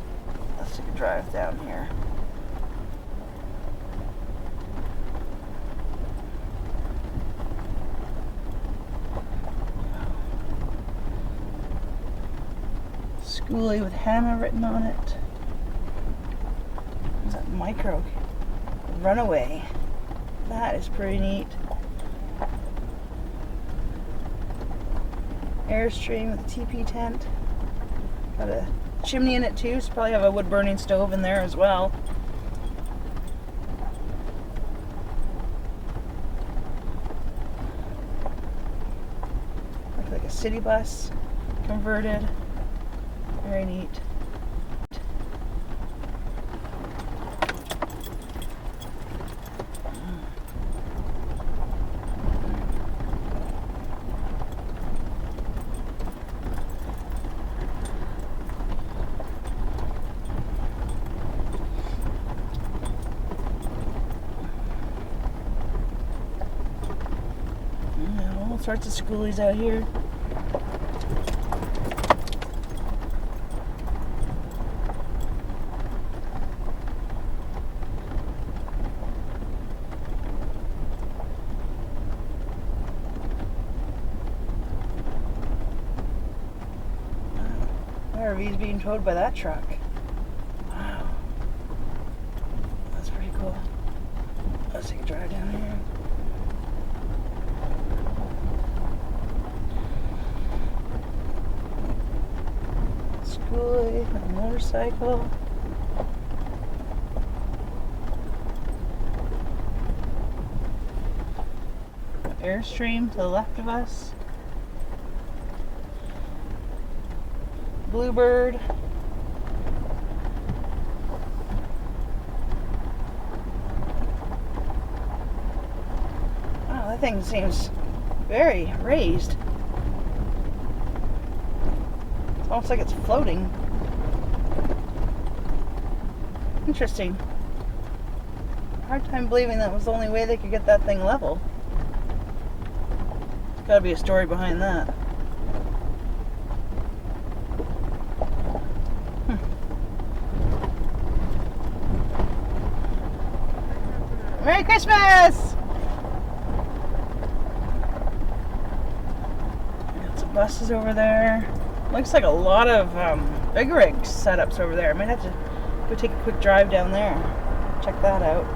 Let's take a drive down here. Schoolie with Hannah written on it. There's that micro runaway. That is pretty neat. Airstream with a TP tent. Got a chimney in it too, so probably have a wood burning stove in there as well. Looks like a city bus converted. Very neat. All sorts of schoolies out here. RV's being towed by that truck. Wow. That's pretty cool. Let's take a drive down here. Schoolie, a motorcycle. Airstream to the left of us. Bluebird. Wow, that thing seems very raised. It's almost like it's floating. Interesting. Hard time believing that was the only way they could get that thing level. There's gotta be a story behind that. Merry Christmas! Got some buses over there. Looks like a lot of big rig setups over there. I might have to go take a quick drive down there. Check that out.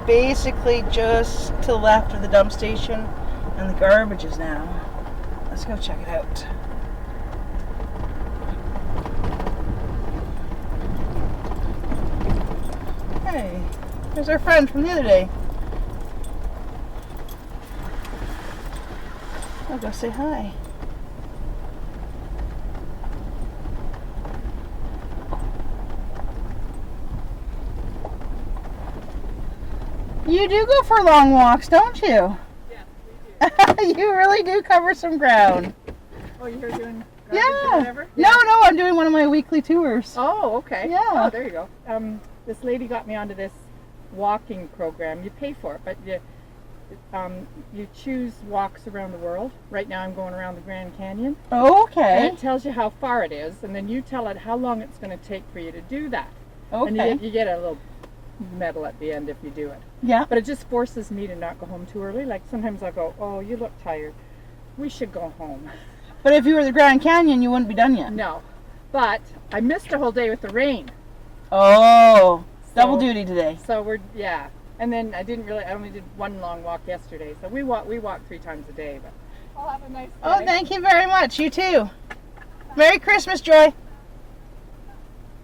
Basically just to the left of the dump station and the garbage is now. Let's go check it out. Hey, there's our friend from the other day. I'll go say hi. You do go for long walks, don't you? Yeah, we do. You really do cover some ground. Oh, you're doing garbage Yeah. or whatever? No, I'm doing one of my weekly tours. Oh, okay. Yeah. Oh, there you go. This lady got me onto this walking program. You pay for it, but you choose walks around the world. Right now I'm going around the Grand Canyon. Okay. And it tells you how far it is, and then you tell it how long it's going to take for you to do that. Okay. And you get a little medal at the end if you do it. Yeah. But it just forces me to not go home too early. Like sometimes I'll go, oh, you look tired. We should go home. But if you were the Grand Canyon, you wouldn't be done yet. No. But I missed a whole day with the rain. Oh, double So- duty today. So yeah. And then I only did one long walk yesterday. So we walk 3 times a day, but I'll have a nice day. Oh, thank you very much. You too. Merry Christmas, Joy.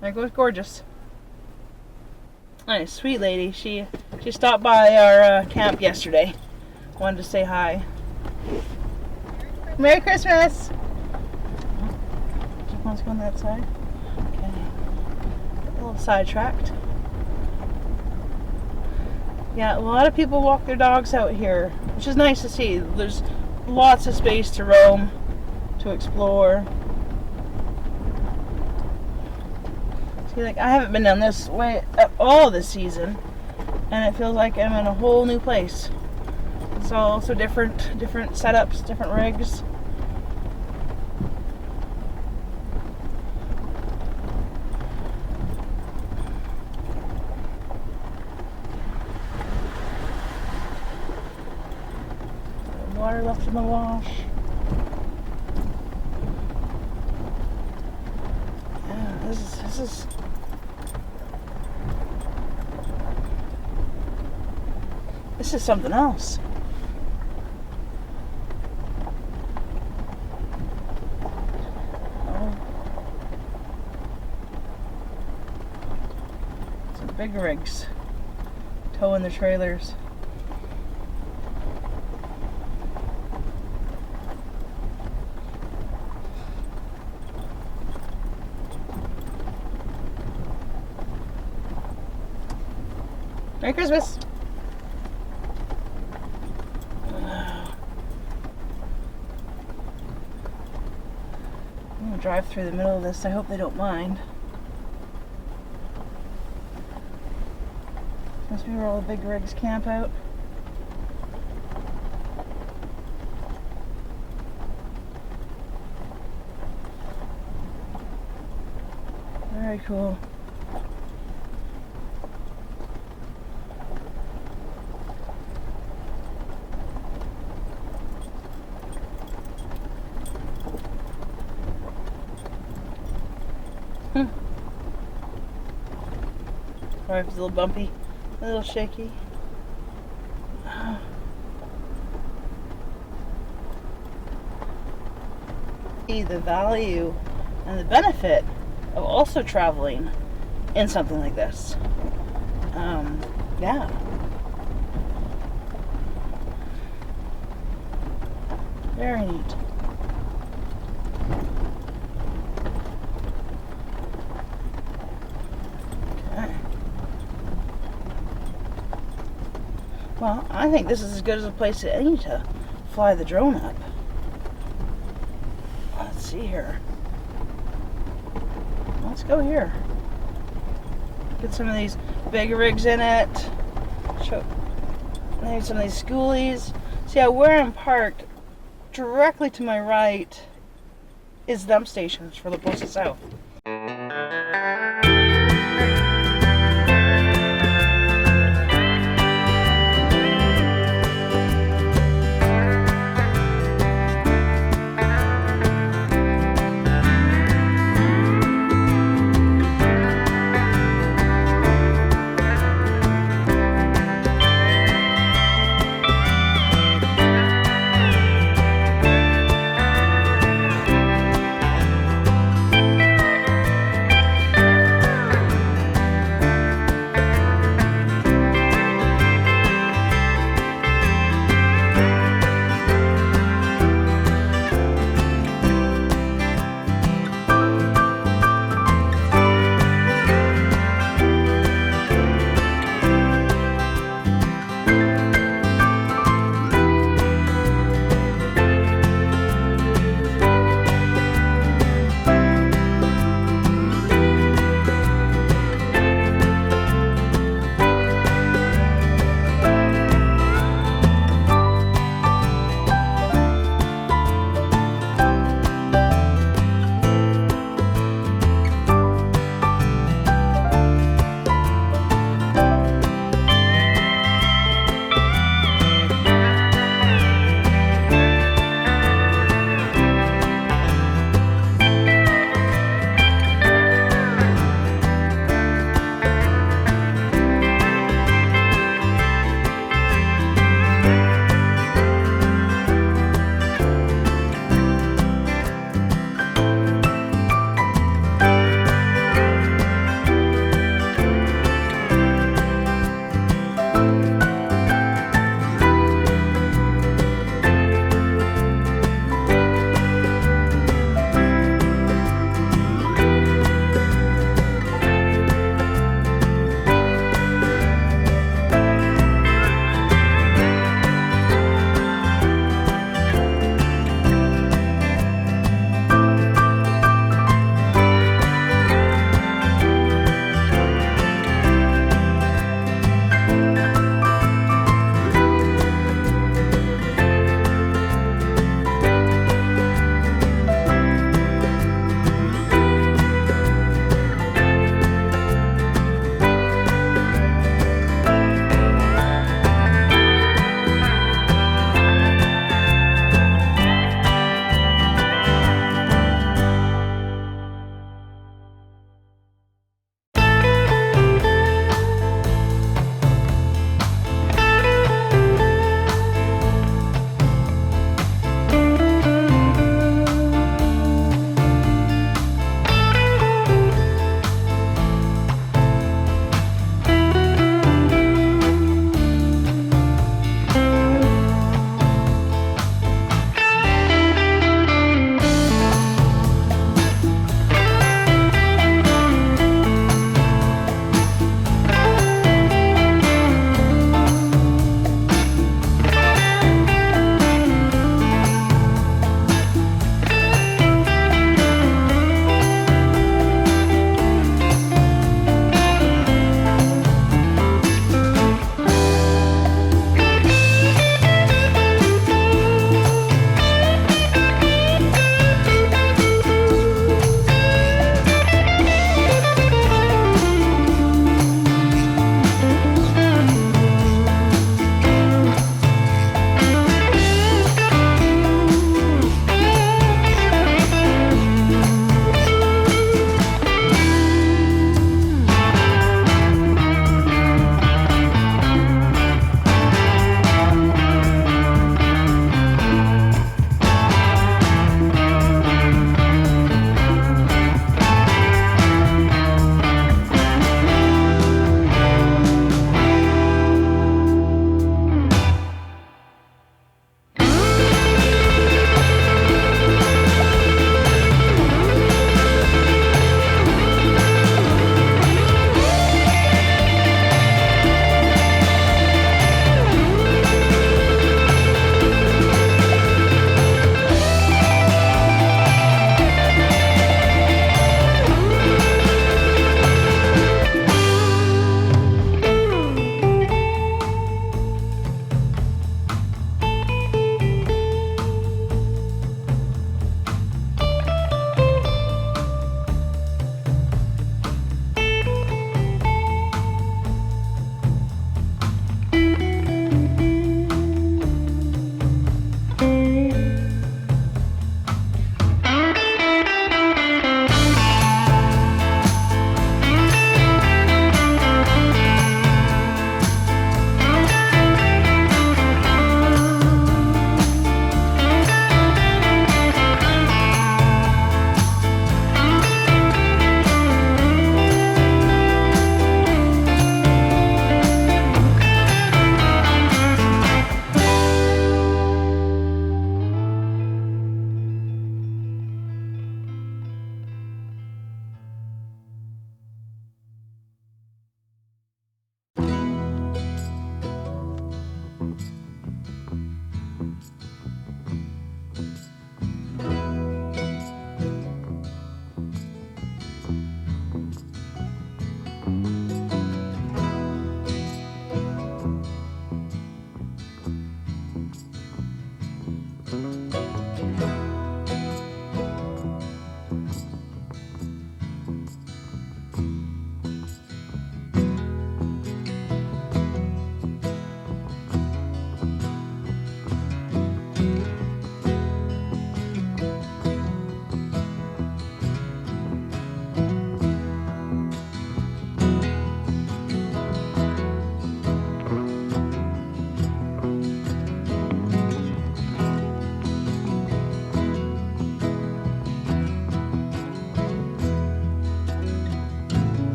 There goes Gorgeous. Nice, sweet lady. She stopped by our camp yesterday. Wanted to say hi. Merry Christmas. Just wants to go on that side. Okay. A little sidetracked. Yeah, a lot of people walk their dogs out here which is nice to see. There's lots of space to roam, to explore. See, like, I haven't been down this way at all this season, and it feels like I'm in a whole new place. It's all so different setups, different rigs. Water left in the wash. Yeah, this is something else. Oh. Some big rigs towing the trailers. Merry Christmas! I'm gonna drive through the middle of this. I hope they don't mind. Must be where all the big rigs camp out. Very cool. Drive's a little bumpy, a little shaky. The value and the benefit of also traveling in something like this. Yeah. Very neat. Okay. Well, I think this is as good as a place as any to fly the drone up. Let's see here. Let's go here. Get some of these big rigs in it. Show maybe some of these schoolies. See, where I'm parked, directly to my right is dump stations for La Posa South.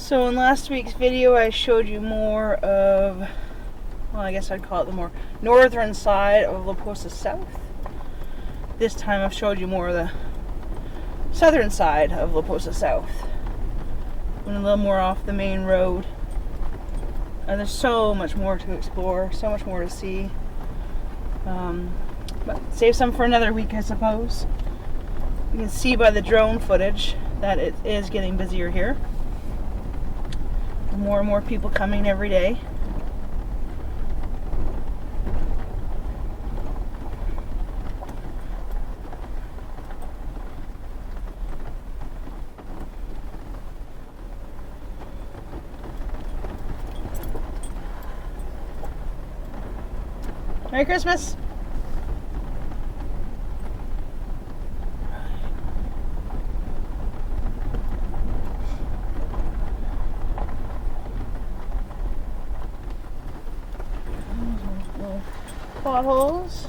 So in last week's video I showed you more of, well, I guess I'd call it the more northern side of La Posa South. This time I've showed you more of the southern side of La Posa South. Went a little more off the main road. And there's so much more to explore, so much more to see. But save some for another week, I suppose. You can see by the drone footage that it is getting busier here. More and more people coming every day. Merry Christmas! Potholes.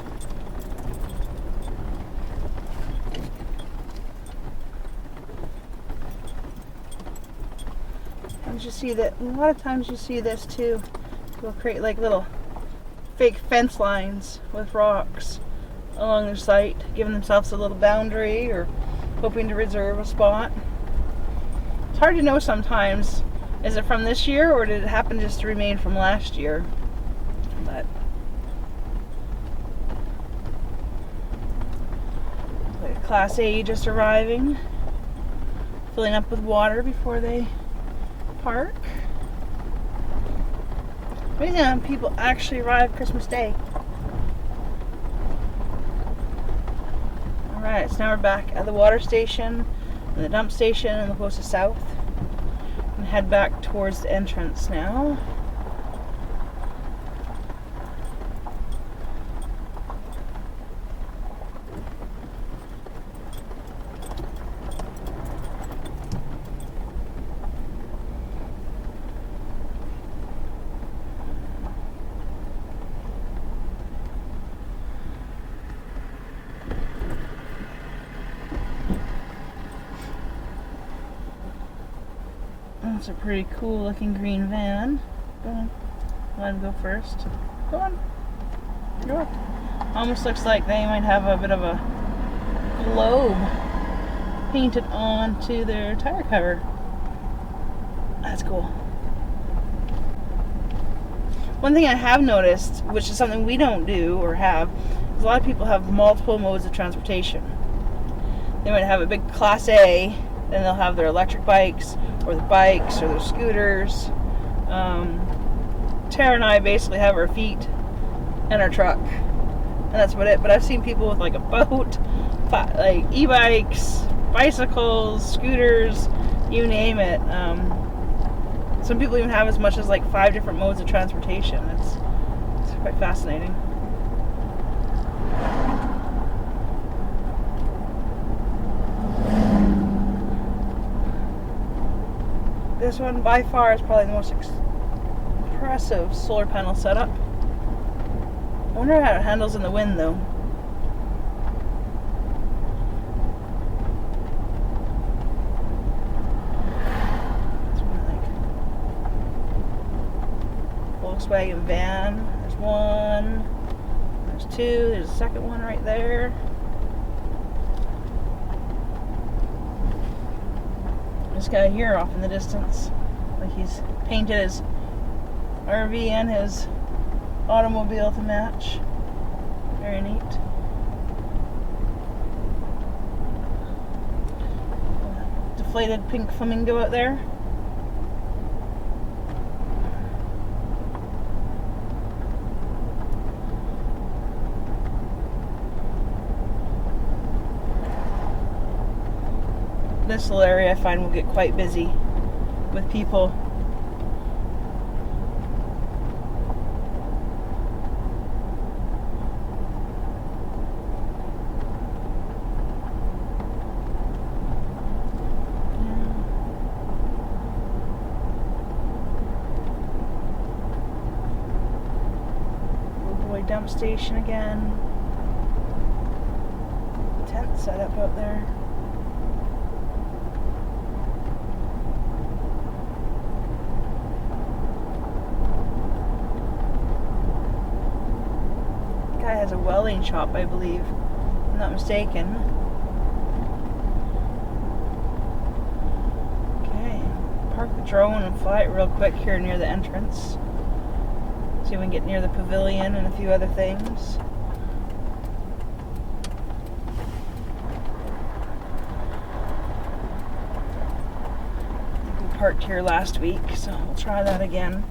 And you see that a lot of times you see this too. They'll create like little fake fence lines with rocks along their site, giving themselves a little boundary or hoping to reserve a spot. It's hard to know sometimes. Is it from this year or did it happen just to remain from last year? But Class A just arriving, filling up with water before they park. Amazing how people actually arrive Christmas Day. Alright, so now we're back at the water station and the dump station in La Posa South. And head back towards the entrance now. That's a pretty cool looking green van. Go on. Let him go first. Go on. Go on. Almost looks like they might have a bit of a globe painted onto their tire cover. That's cool. One thing I have noticed, which is something we don't do or have, is a lot of people have multiple modes of transportation. They might have a big Class A, then they'll have their electric bikes, or the bikes, or their scooters. Tara and I basically have our feet and our truck, and that's about it. But I've seen people with like a boat, like e-bikes, bicycles, scooters, you name it. Some people even have as much as like 5 different modes of transportation. It's quite fascinating. This one by far is probably the most impressive solar panel setup. I wonder how it handles in the wind though. It's one like Volkswagen van. There's one. There's two. There's a second one right there. This guy here off in the distance, like he's painted his RV and his automobile to match. Very neat. Deflated pink flamingo out there. This little area I find will get quite busy with people. Dump station again. Tent set up out there. has a welding shop, I believe. If I'm not mistaken. Okay, park the drone and fly it real quick here near the entrance. See if we can get near the pavilion and a few other things. We parked here last week, so we'll try that again.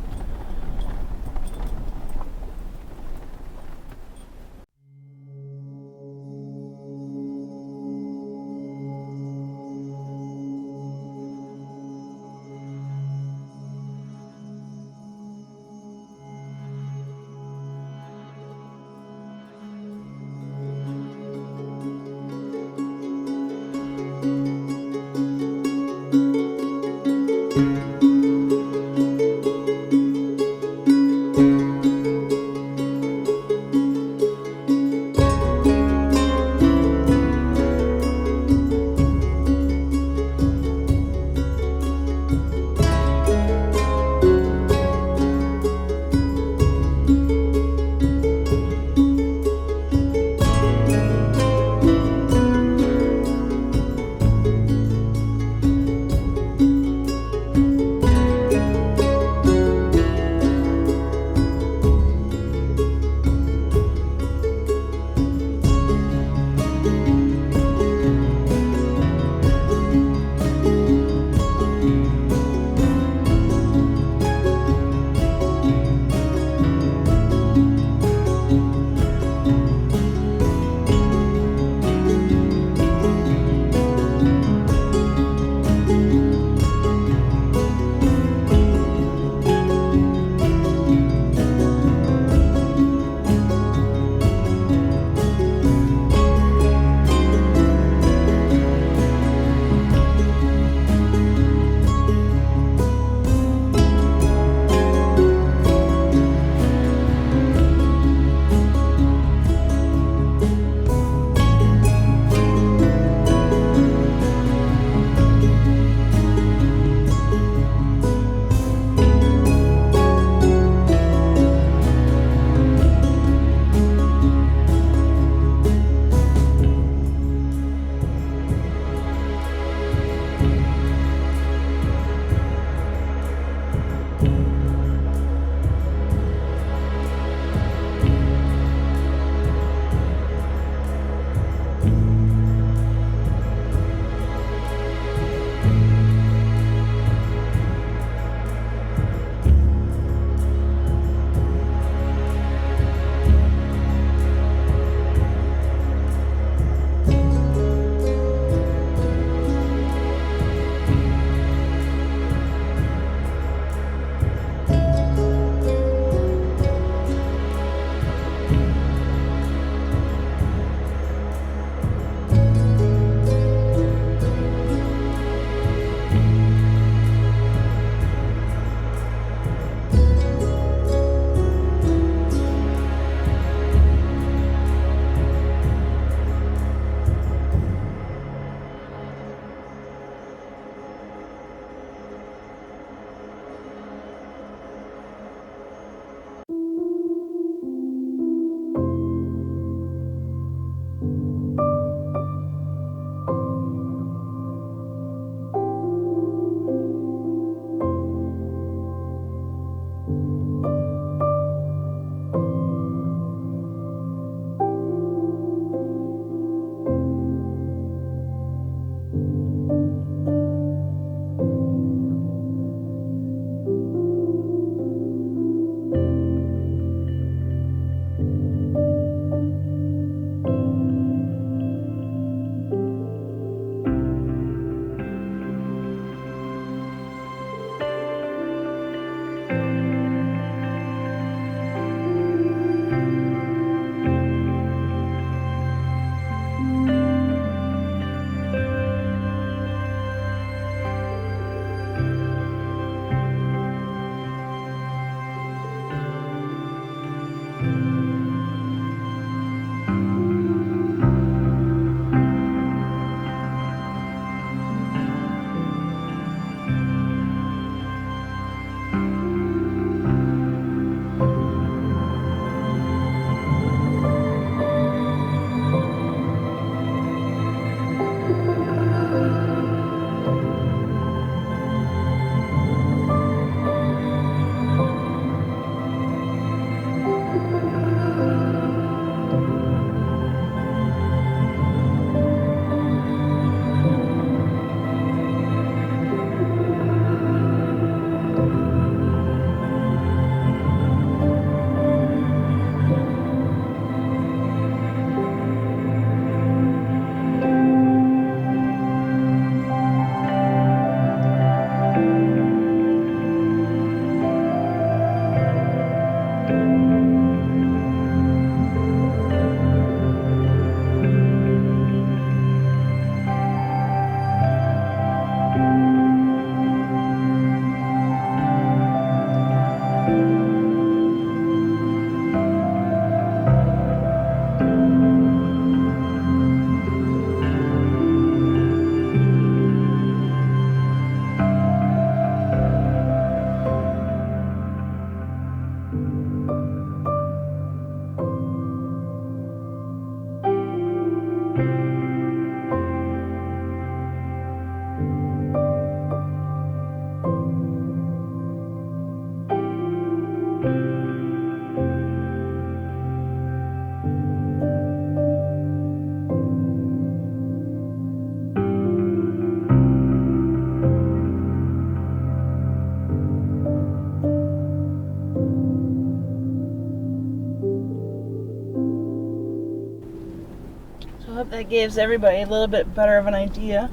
that gives everybody a little bit better of an idea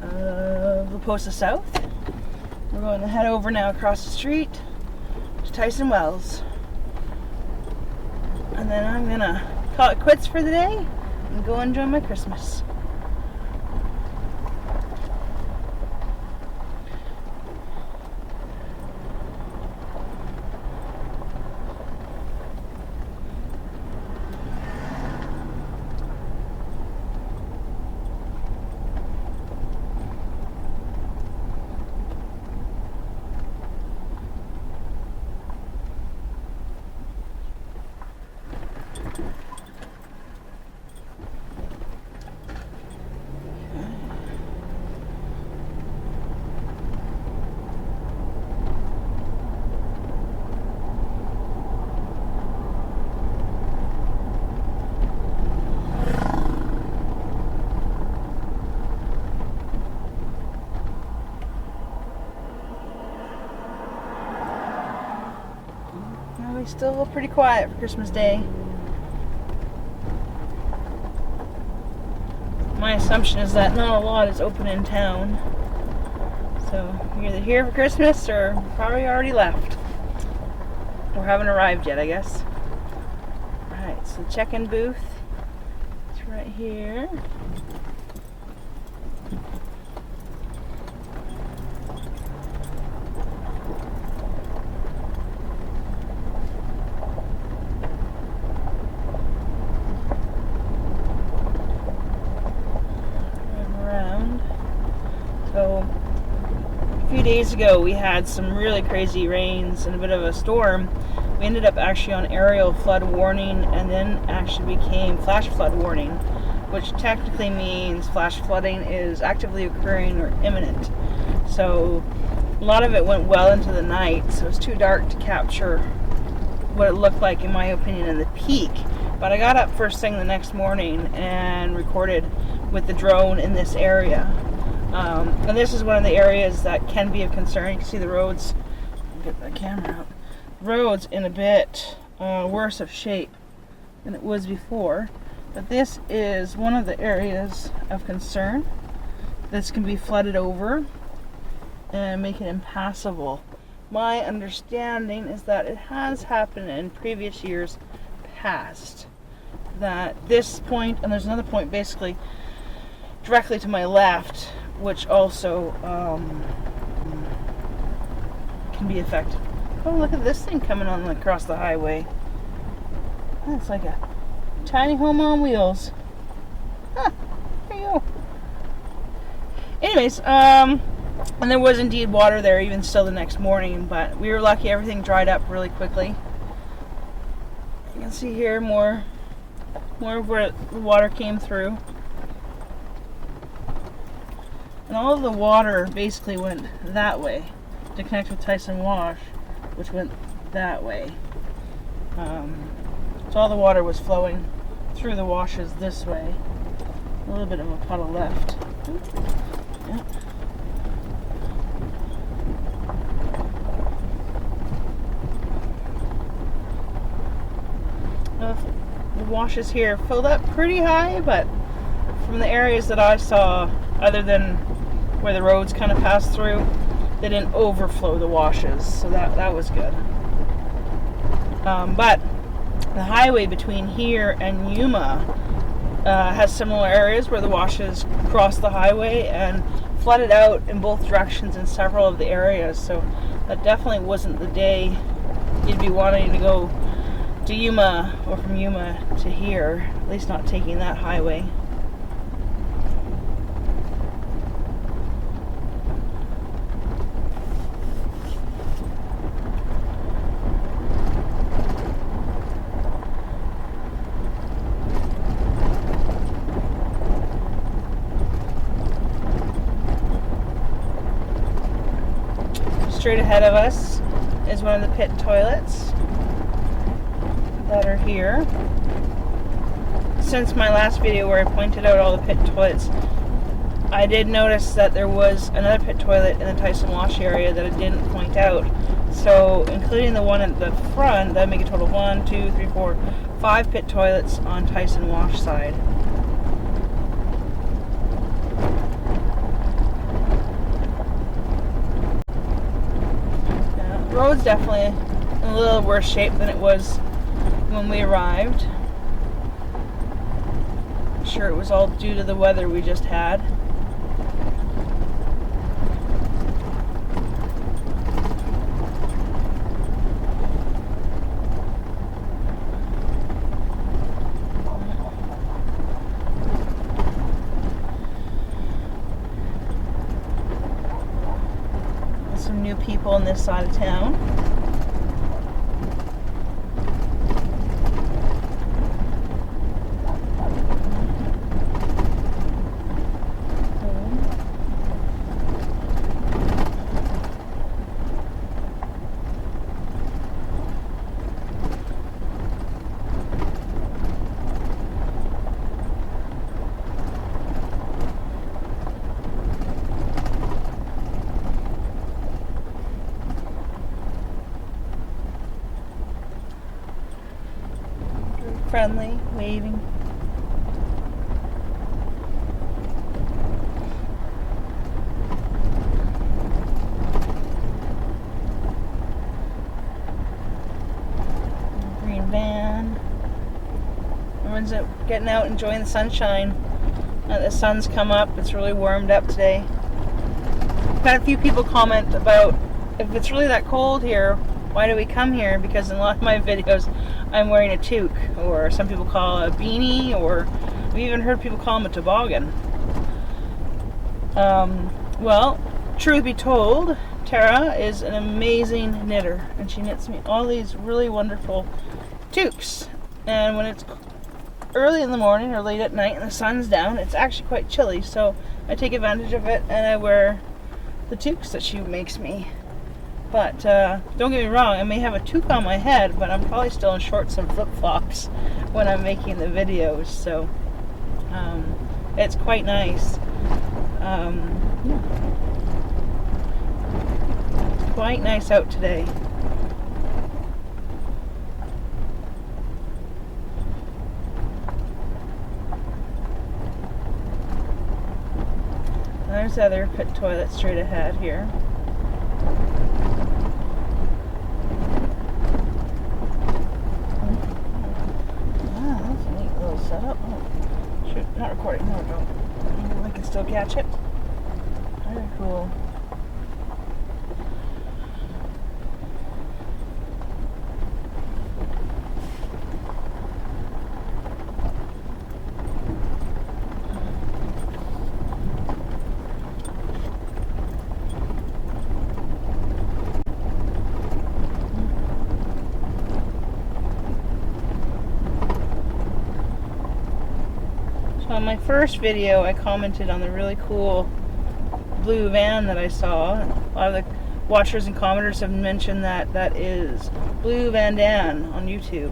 of La Posa South. We're going to head over now across the street to Tyson Wells. And then I'm going to call it quits for the day and go enjoy my Christmas. Still pretty quiet for Christmas Day. My assumption is that not a lot is open in town. So you're either here for Christmas or probably already left. Or haven't arrived yet, I guess. Alright, so the check-in booth is right here. So a few days ago we had some really crazy rains and a bit of a storm. We ended up actually on aerial flood warning and then actually became flash flood warning, which technically means flash flooding is actively occurring or imminent. So a lot of it went well into the night, so it's too dark to capture what it looked like, in my opinion, in the peak. But I got up first thing the next morning and recorded with the drone in this area. And this is one of the areas that can be of concern. You can see the roads. I'll get the camera out. Roads in a bit worse of shape than it was before. But this is one of the areas of concern. This can be flooded over and make it impassable. My understanding is that it has happened in previous years past. That this point, and there's another point basically directly to my left, which also can be affected. Oh, look at this thing coming on across the highway. That's like a tiny home on wheels. Huh, there you go. Anyways, and there was indeed water there even still the next morning, but we were lucky everything dried up really quickly. You can see here more of where the water came through. And all of the water basically went that way to connect with Tyson Wash, which went that way. So all the water was flowing through the washes this way. A little bit of a puddle left. Yep. The washes here filled up pretty high, but from the areas that I saw, other than where the roads kind of passed through, they didn't overflow the washes, so that was good. But the highway between here and Yuma has similar areas where the washes crossed the highway and flooded out in both directions in several of the areas, so that definitely wasn't the day you'd be wanting to go to Yuma or from Yuma to here, at least not taking that highway. Straight ahead of us is one of the pit toilets that are here. Since my last video where I pointed out all the pit toilets, I did notice that there was another pit toilet in the Tyson Wash area that I didn't point out. So including the one at the front, that would make a total of 1, 2, 3, 4, 5 pit toilets on Tyson Wash side. road's definitely in a little worse shape than it was when we arrived. I'm sure it was all due to the weather we just had. Some new people on this side of town. Friendly, waving. Green van. Everyone's getting out, enjoying the sunshine. The sun's come up. It's really warmed up today. I've had a few people comment about if it's really that cold here, why do we come here? Because in a lot of my videos I'm wearing a toque, or some people call it a beanie, or we even heard people call them a toboggan. Well, truth be told, Tara is an amazing knitter, and she knits me all these really wonderful toques. And when it's early in the morning or late at night and the sun's down, it's actually quite chilly, so I take advantage of it and I wear the toques that she makes me. But don't get me wrong, I may have a toque on my head, but I'm probably still in shorts and flip-flops when I'm making the videos, so it's quite nice. It's quite nice out today. There's the other pit toilet straight ahead here. Setup. Oh, shoot, not recording. No, no. I can still catch it. Very cool. On my first video, I commented on the really cool blue van that I saw. A lot of the watchers and commenters have mentioned that that is Blue Van Dan on YouTube.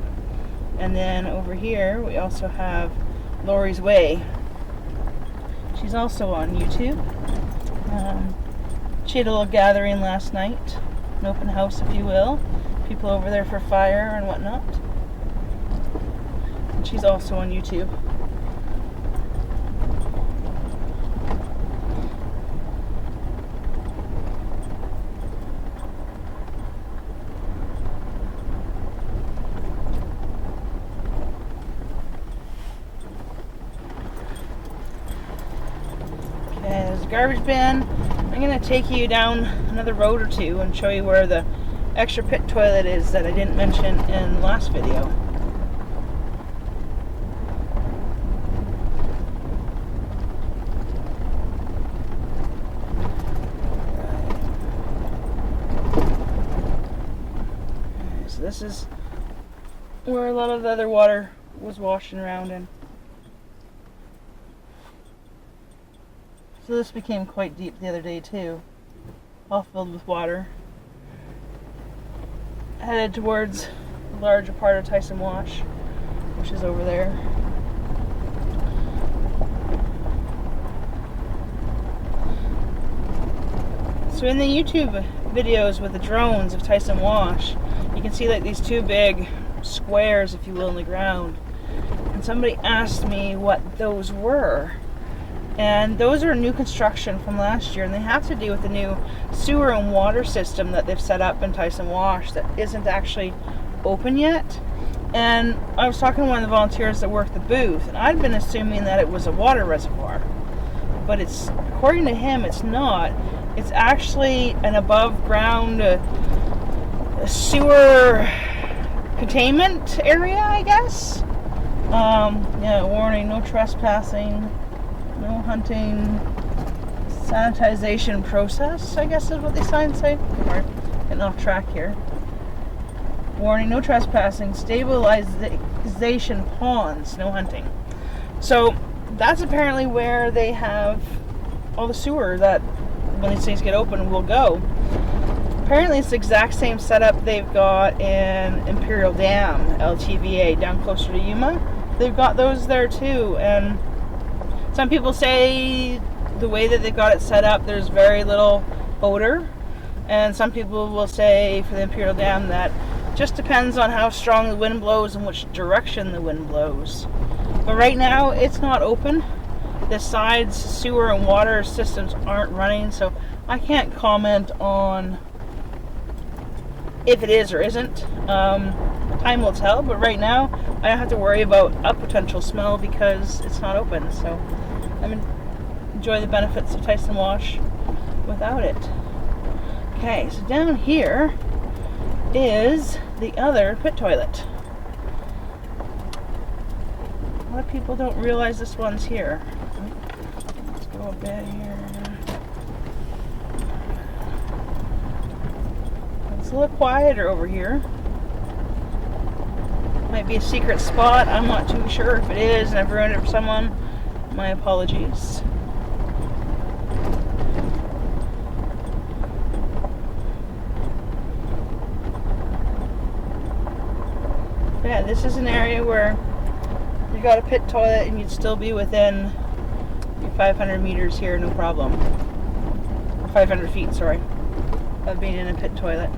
And then over here, we also have Lori's Way. She's also on YouTube. She had a little gathering last night, an open house, if you will. People over there for fire and whatnot. And she's also on YouTube. There's a garbage bin. I'm going to take you down another road or two and show you where the extra pit toilet is that I didn't mention in the last video. So this is where a lot of the other water was washing around in. So this became quite deep the other day too, all filled with water. Headed towards the larger part of Tyson Wash, which is over there. So in the YouTube videos with the drones of Tyson Wash, you can see like these two big squares, if you will, in the ground. And somebody asked me what those were. And those are new construction from last year, and they have to do with the new sewer and water system that they've set up in Tyson Wash that isn't actually open yet. And I was talking to one of the volunteers that worked the booth, and I'd been assuming that it was a water reservoir. But it's, according to him, it's not. It's actually an above ground sewer containment area, I guess. Yeah, warning, no trespassing, no hunting, sanitization process, I guess is what the signs say. Sorry, getting off track here. Warning, no trespassing, stabilization ponds, no hunting. So that's apparently where they have all the sewer that, when these things get open, will go. Apparently it's the exact same setup they've got in Imperial Dam, LTVA, down closer to Yuma. They've got those there too, and some people say the way that they've got it set up, there's very little odor, and some people will say for the Imperial Dam that just depends on how strong the wind blows and which direction the wind blows. But right now it's not open. The sides sewer and water systems aren't running, so I can't comment on if it is or isn't. Time will tell, but right now I don't have to worry about a potential smell because it's not open, so I'm enjoy the benefits of Tyson Wash without it. Okay, so down here is the other pit toilet. A lot of people don't realize this one's here. Let's go a bit here. It's a little quieter over here. Might be a secret spot. I'm not too sure if it is, and I've ruined it for someone. My apologies. Yeah, this is an area where you got a pit toilet and you'd still be within your 500 meters here, no problem. Or 500 feet, sorry, of being in a pit toilet.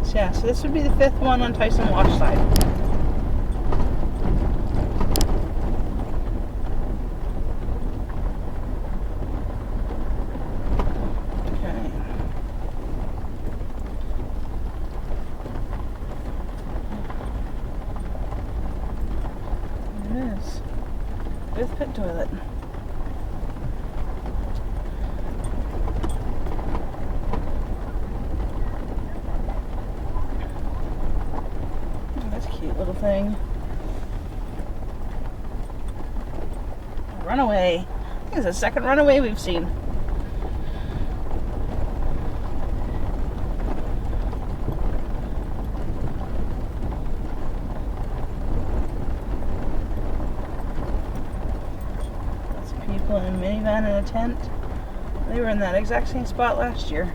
So yeah, so this would be the 5th one on Tyson Wash side. With pit toilet. Oh, that's a cute little thing. A runaway. I think it's the second runaway we've seen. In a minivan and a tent. They were in that exact same spot last year.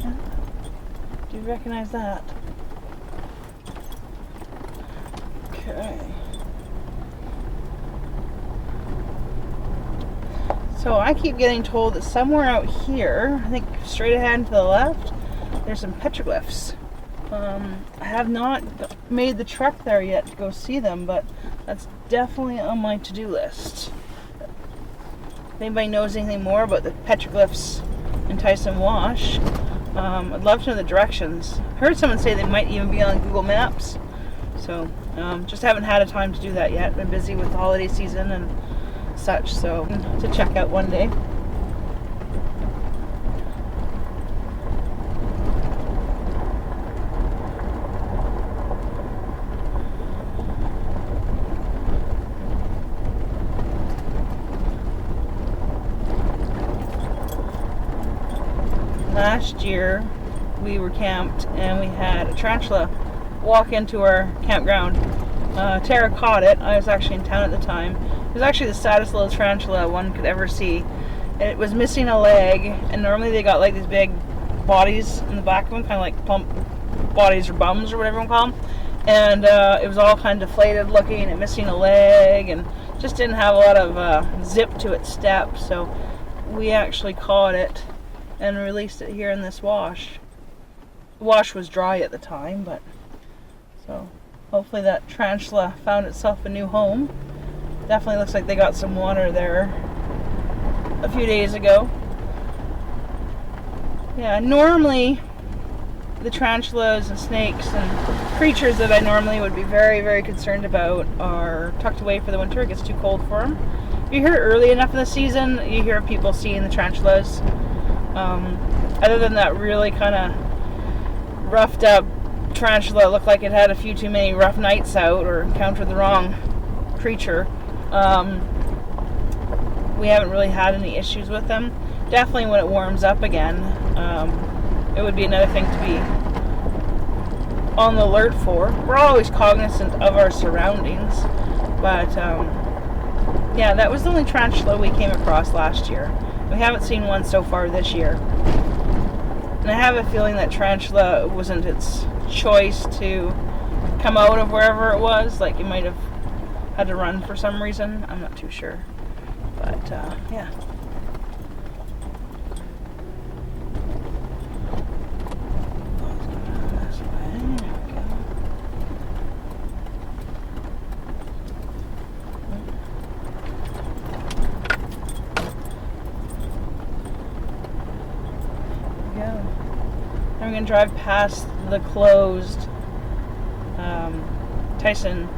Yeah. Do you recognize that? Okay. So I keep getting told that somewhere out here, I think straight ahead and to the left, there's some petroglyphs. I have not made the trek there yet to go see them, but that's definitely on my to-do list. If anybody knows anything more about the petroglyphs in Tyson Wash, I'd love to know the directions. I heard someone say they might even be on Google Maps, so just haven't had a time to do that yet. Been busy with the holiday season and such, so to check out one day. Last year we were camped and we had a tarantula walk into our campground. Tara caught it. I was actually in town at the time. It was actually the saddest little tarantula one could ever see. It was missing a leg, and normally they got like these big bodies in the back of them, kind of like pump bodies or bums or whatever you want to call them. And it was all kind of deflated looking and missing a leg and just didn't have a lot of zip to its step. So we actually caught it and released it here in this wash. The wash was dry at the time, but so Hopefully that tarantula found itself a new home. Definitely looks like they got some water there a few days ago. Yeah, normally the tarantulas and snakes and creatures that I normally would be very, very concerned about are tucked away for the winter. It gets too cold for them. If you hear it early enough in the season, you hear people seeing the tarantulas. Other than that really kind of roughed up tarantula, looked like it had a few too many rough nights out or encountered the wrong creature. We haven't really had any issues with them. Definitely when it warms up again, it would be another thing to be on the alert for. We're always cognizant of our surroundings, but yeah, that was the only tarantula we came across last year. We haven't seen one so far this year. And I have a feeling that tarantula wasn't its choice to come out of wherever it was. Like, it might have had to run for some reason. I'm not too sure. But, yeah. I'm going to drive past the closed Tyson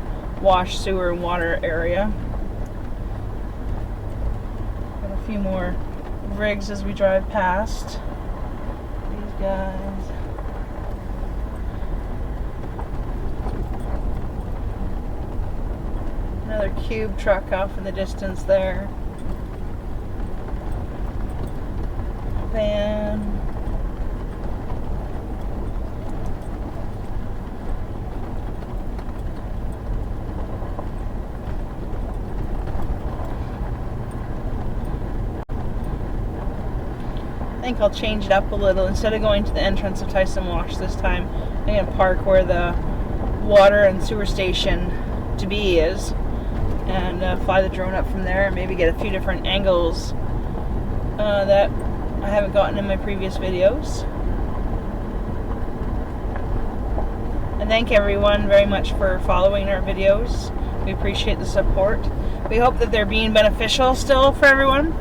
Wash sewer and water area. Got a few more rigs as we drive past. These guys. Another cube truck off in the distance there. Van. I think I'll change it up a little. Instead of going to the entrance of Tyson Wash this time, I'm going to park where the water and sewer station to be is and fly the drone up from there and maybe get a few different angles that I haven't gotten in my previous videos. And thank everyone very much for following our videos. We appreciate the support. We hope that they're being beneficial still for everyone.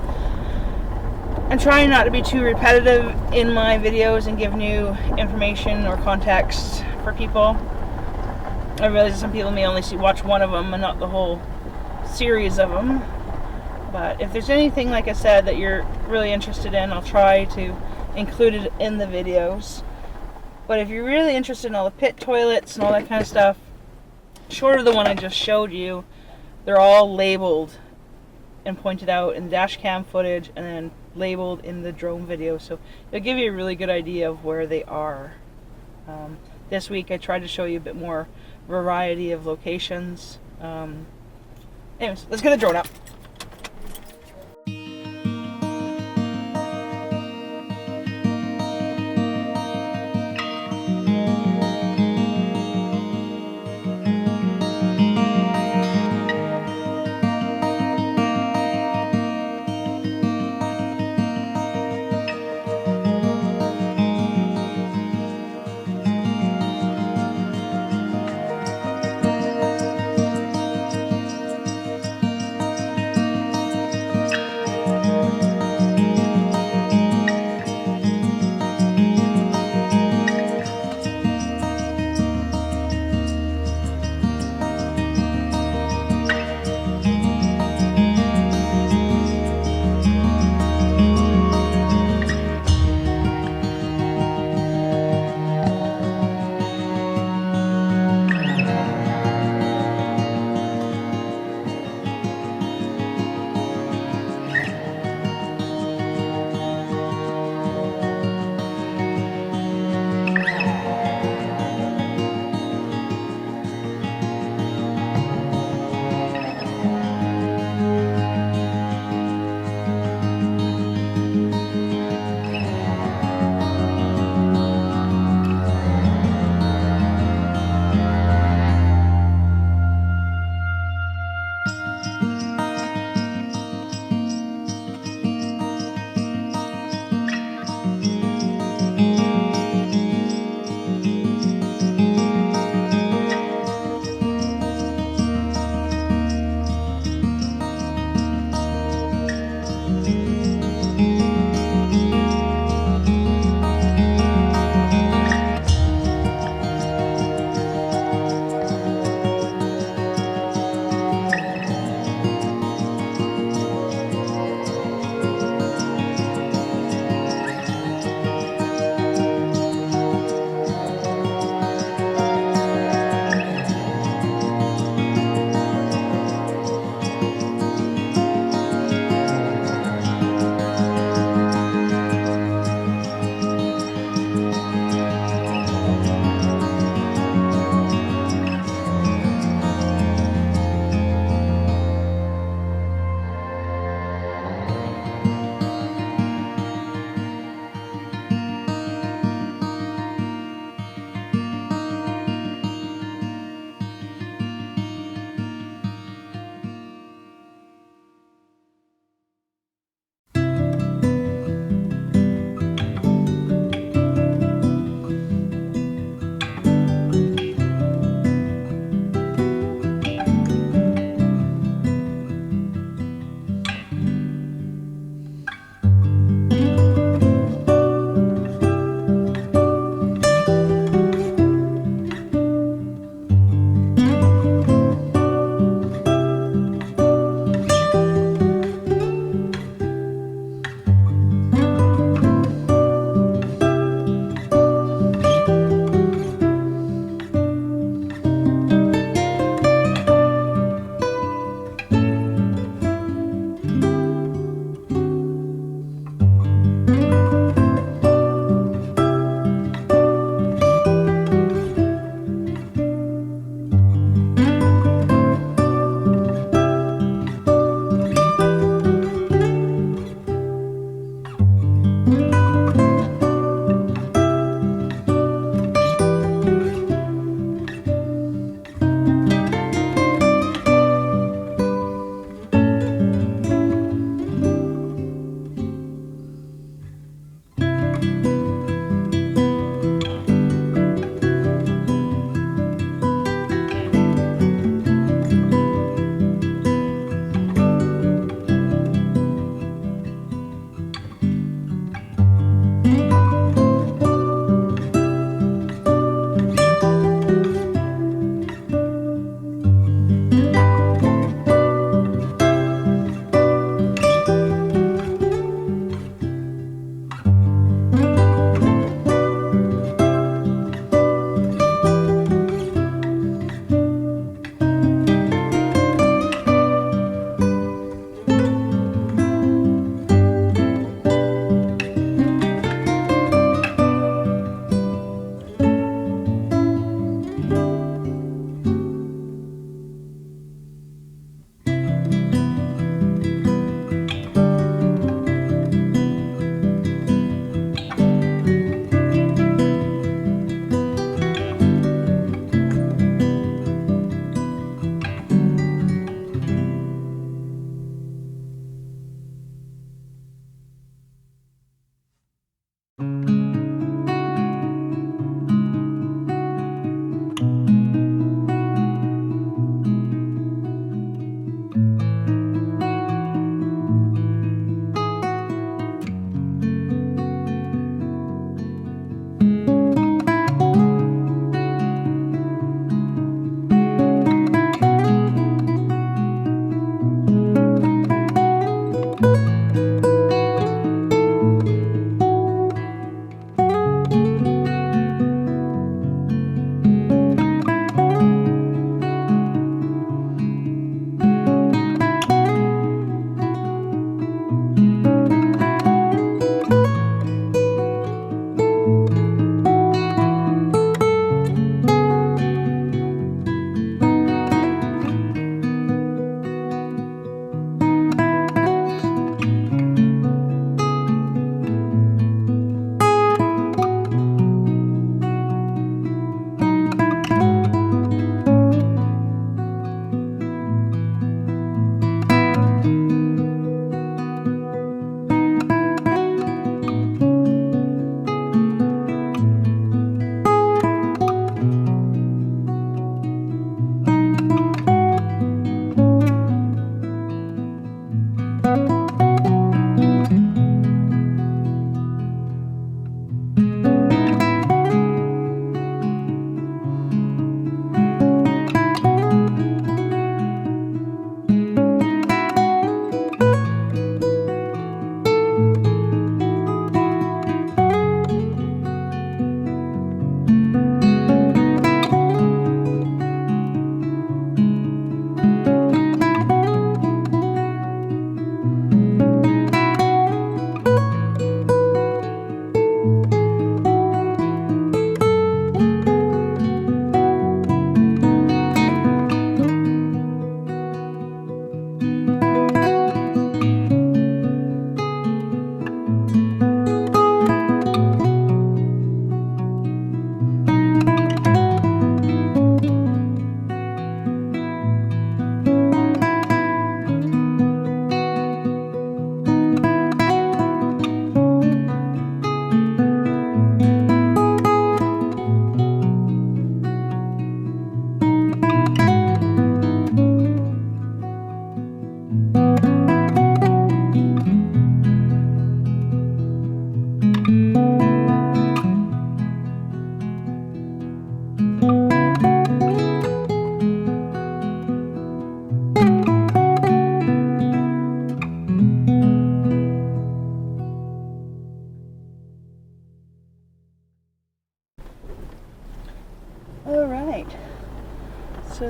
I'm trying not to be too repetitive in my videos and give new information or context for people. I realize some people may only watch one of them and not the whole series of them. But if there's anything, like I said, that you're really interested in, I'll try to include it in the videos. But if you're really interested in all the pit toilets and all that kind of stuff, short of the one I just showed you, they're all labeled and pointed out in the dash cam footage and then labeled in the drone video, so it'll give you a really good idea of where they are. This week I tried to show you a bit more variety of locations. Anyways, let's get the drone up.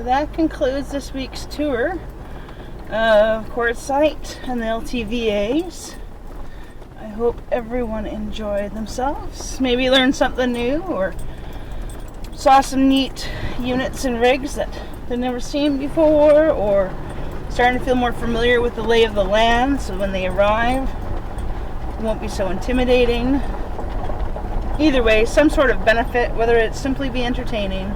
that concludes this week's tour of Quartzsite and the LTVAs. I hope everyone enjoyed themselves, maybe learned something new, or saw some neat units and rigs that they've never seen before, or starting to feel more familiar with the lay of the land, so when they arrive it won't be so intimidating. Either way, some sort of benefit, whether it simply be entertaining.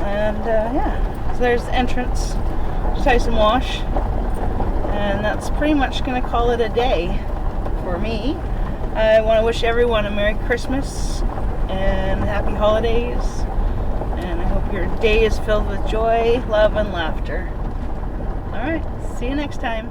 And yeah, so there's the entrance to Tyson Wash, and that's pretty much going to call it a day for me. I want to wish everyone a Merry Christmas and Happy Holidays, and I hope your day is filled with joy, love, and laughter. Alright, see you next time.